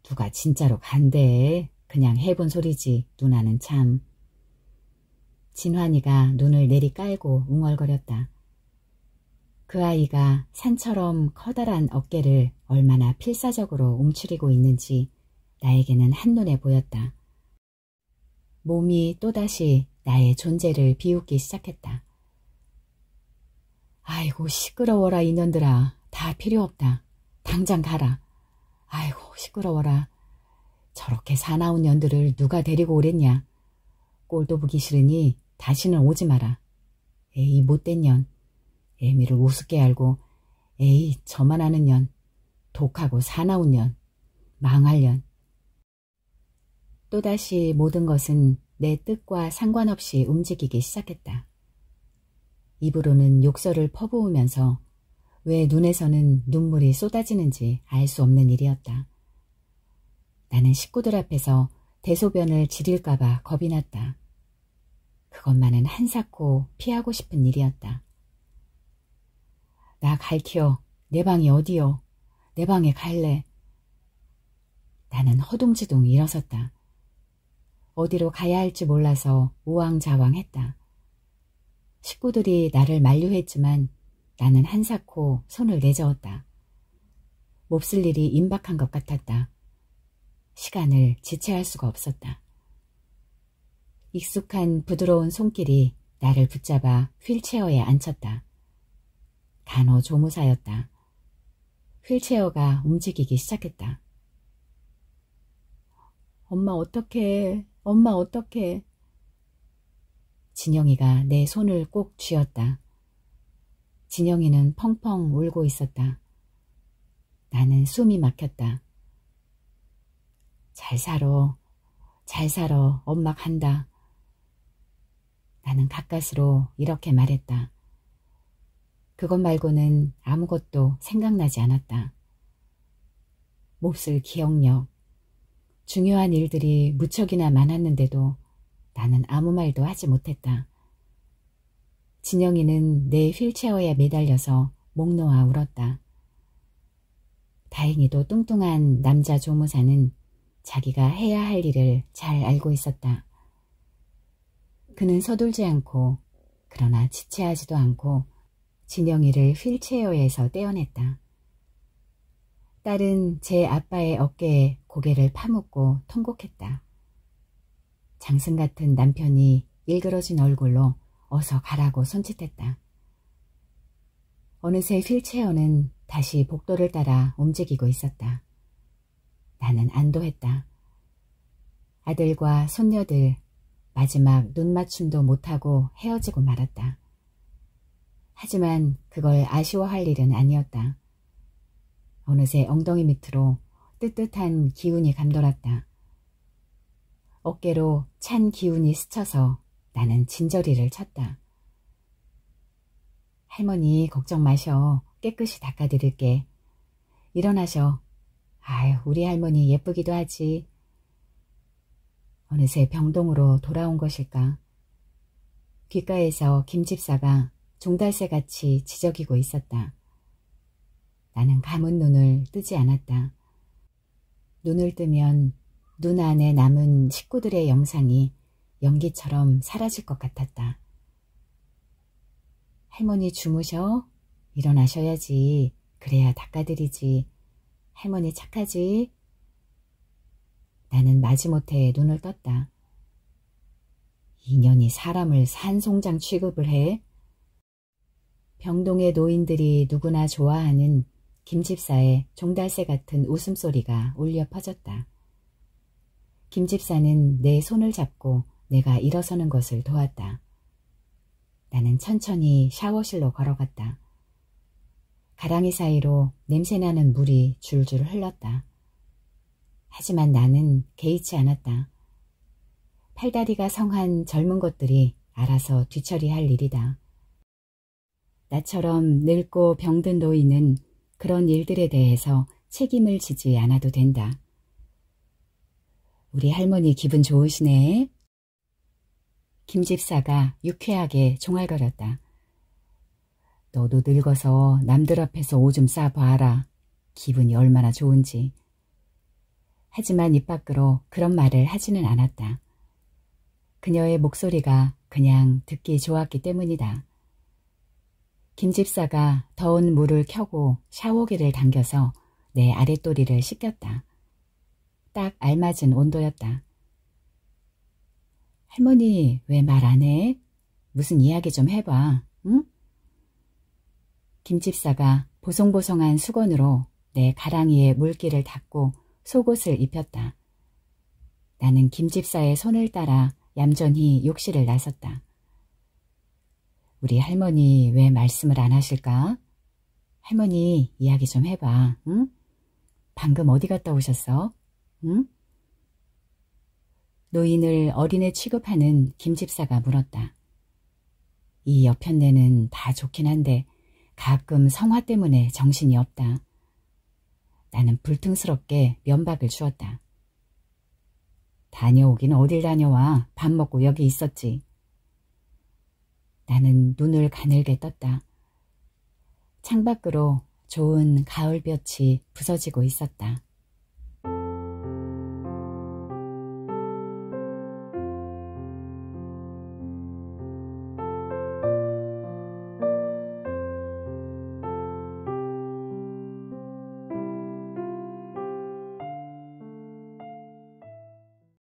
누가 진짜로 간대. 그냥 해본 소리지. 누나는 참. 진환이가 눈을 내리깔고 웅얼거렸다. 그 아이가 산처럼 커다란 어깨를 얼마나 필사적으로 움츠리고 있는지 나에게는 한눈에 보였다. 몸이 또다시 나의 존재를 비웃기 시작했다. 아이고 시끄러워라 이년들아. 다 필요 없다. 당장 가라. 아이고 시끄러워라. 저렇게 사나운 년들을 누가 데리고 오랬냐. 꼴도 보기 싫으니 다시는 오지 마라. 에이 못된 년. 애미를 우습게 알고 에이 저만 아는 년. 독하고 사나운 년. 망할 년. 또다시 모든 것은 내 뜻과 상관없이 움직이기 시작했다. 입으로는 욕설을 퍼부으면서 왜 눈에서는 눈물이 쏟아지는지 알 수 없는 일이었다. 나는 식구들 앞에서 대소변을 지릴까봐 겁이 났다. 그것만은 한사코 피하고 싶은 일이었다. 나 갈게요. 내 방이 어디요? 내 방에 갈래. 나는 허둥지둥 일어섰다. 어디로 가야 할지 몰라서 우왕좌왕했다. 식구들이 나를 만류했지만 나는 한사코 손을 내저었다. 몹쓸 일이 임박한 것 같았다. 시간을 지체할 수가 없었다. 익숙한 부드러운 손길이 나를 붙잡아 휠체어에 앉혔다. 간호조무사였다. 휠체어가 움직이기 시작했다. 엄마 어떡해. 엄마 어떡해. 진영이가 내 손을 꼭 쥐었다. 진영이는 펑펑 울고 있었다. 나는 숨이 막혔다. 잘 살아. 잘 살아. 엄마 간다. 나는 가까스로 이렇게 말했다. 그것 말고는 아무것도 생각나지 않았다. 몹쓸 기억력. 중요한 일들이 무척이나 많았는데도 나는 아무 말도 하지 못했다. 진영이는 내 휠체어에 매달려서 목 놓아 울었다. 다행히도 뚱뚱한 남자 조무사는 자기가 해야 할 일을 잘 알고 있었다. 그는 서둘지 않고 그러나 지체하지도 않고 진영이를 휠체어에서 떼어냈다. 딸은 제 아빠의 어깨에 고개를 파묻고 통곡했다. 장승 같은 남편이 일그러진 얼굴로 어서 가라고 손짓했다. 어느새 휠체어는 다시 복도를 따라 움직이고 있었다. 나는 안도했다. 아들과 손녀들 마지막 눈맞춤도 못하고 헤어지고 말았다. 하지만 그걸 아쉬워할 일은 아니었다. 어느새 엉덩이 밑으로 뜨뜻한 기운이 감돌았다. 어깨로 찬 기운이 스쳐서 나는 진저리를 쳤다. 할머니 걱정 마셔. 깨끗이 닦아드릴게. 일어나셔. 아유, 우리 할머니 예쁘기도 하지. 어느새 병동으로 돌아온 것일까. 귓가에서 김집사가 종달새같이 지저귀고 있었다. 나는 감은 눈을 뜨지 않았다. 눈을 뜨면 눈 안에 남은 식구들의 영상이 연기처럼 사라질 것 같았다. 할머니 주무셔? 일어나셔야지. 그래야 닦아드리지. 할머니 착하지? 나는 마지못해 눈을 떴다. 인연이 사람을 산송장 취급을 해? 병동의 노인들이 누구나 좋아하는 김집사의 종달새 같은 웃음소리가 울려 퍼졌다. 김집사는 내 손을 잡고 내가 일어서는 것을 도왔다. 나는 천천히 샤워실로 걸어갔다. 가랑이 사이로 냄새나는 물이 줄줄 흘렀다. 하지만 나는 개의치 않았다. 팔다리가 성한 젊은 것들이 알아서 뒤처리할 일이다. 나처럼 늙고 병든 노인은 그런 일들에 대해서 책임을 지지 않아도 된다. 우리 할머니 기분 좋으시네. 김집사가 유쾌하게 종알거렸다. 너도 늙어서 남들 앞에서 오줌 싸봐라. 기분이 얼마나 좋은지. 하지만 입 밖으로 그런 말을 하지는 않았다. 그녀의 목소리가 그냥 듣기 좋았기 때문이다. 김집사가 더운 물을 켜고 샤워기를 당겨서 내 아랫도리를 씻겼다. 딱 알맞은 온도였다. 할머니 왜 말 안 해? 무슨 이야기 좀 해봐, 응? 김집사가 보송보송한 수건으로 내 가랑이에 물기를 닦고 속옷을 입혔다. 나는 김집사의 손을 따라 얌전히 욕실을 나섰다. 우리 할머니 왜 말씀을 안 하실까? 할머니 이야기 좀 해봐, 응? 방금 어디 갔다 오셨어? 응? 노인을 어린애 취급하는 김집사가 물었다. 이 여편네는 다 좋긴 한데 가끔 성화 때문에 정신이 없다. 나는 불퉁스럽게 면박을 주었다. 다녀오긴 어딜 다녀와. 밥 먹고 여기 있었지. 나는 눈을 가늘게 떴다. 창밖으로 좋은 가을볕이 부서지고 있었다.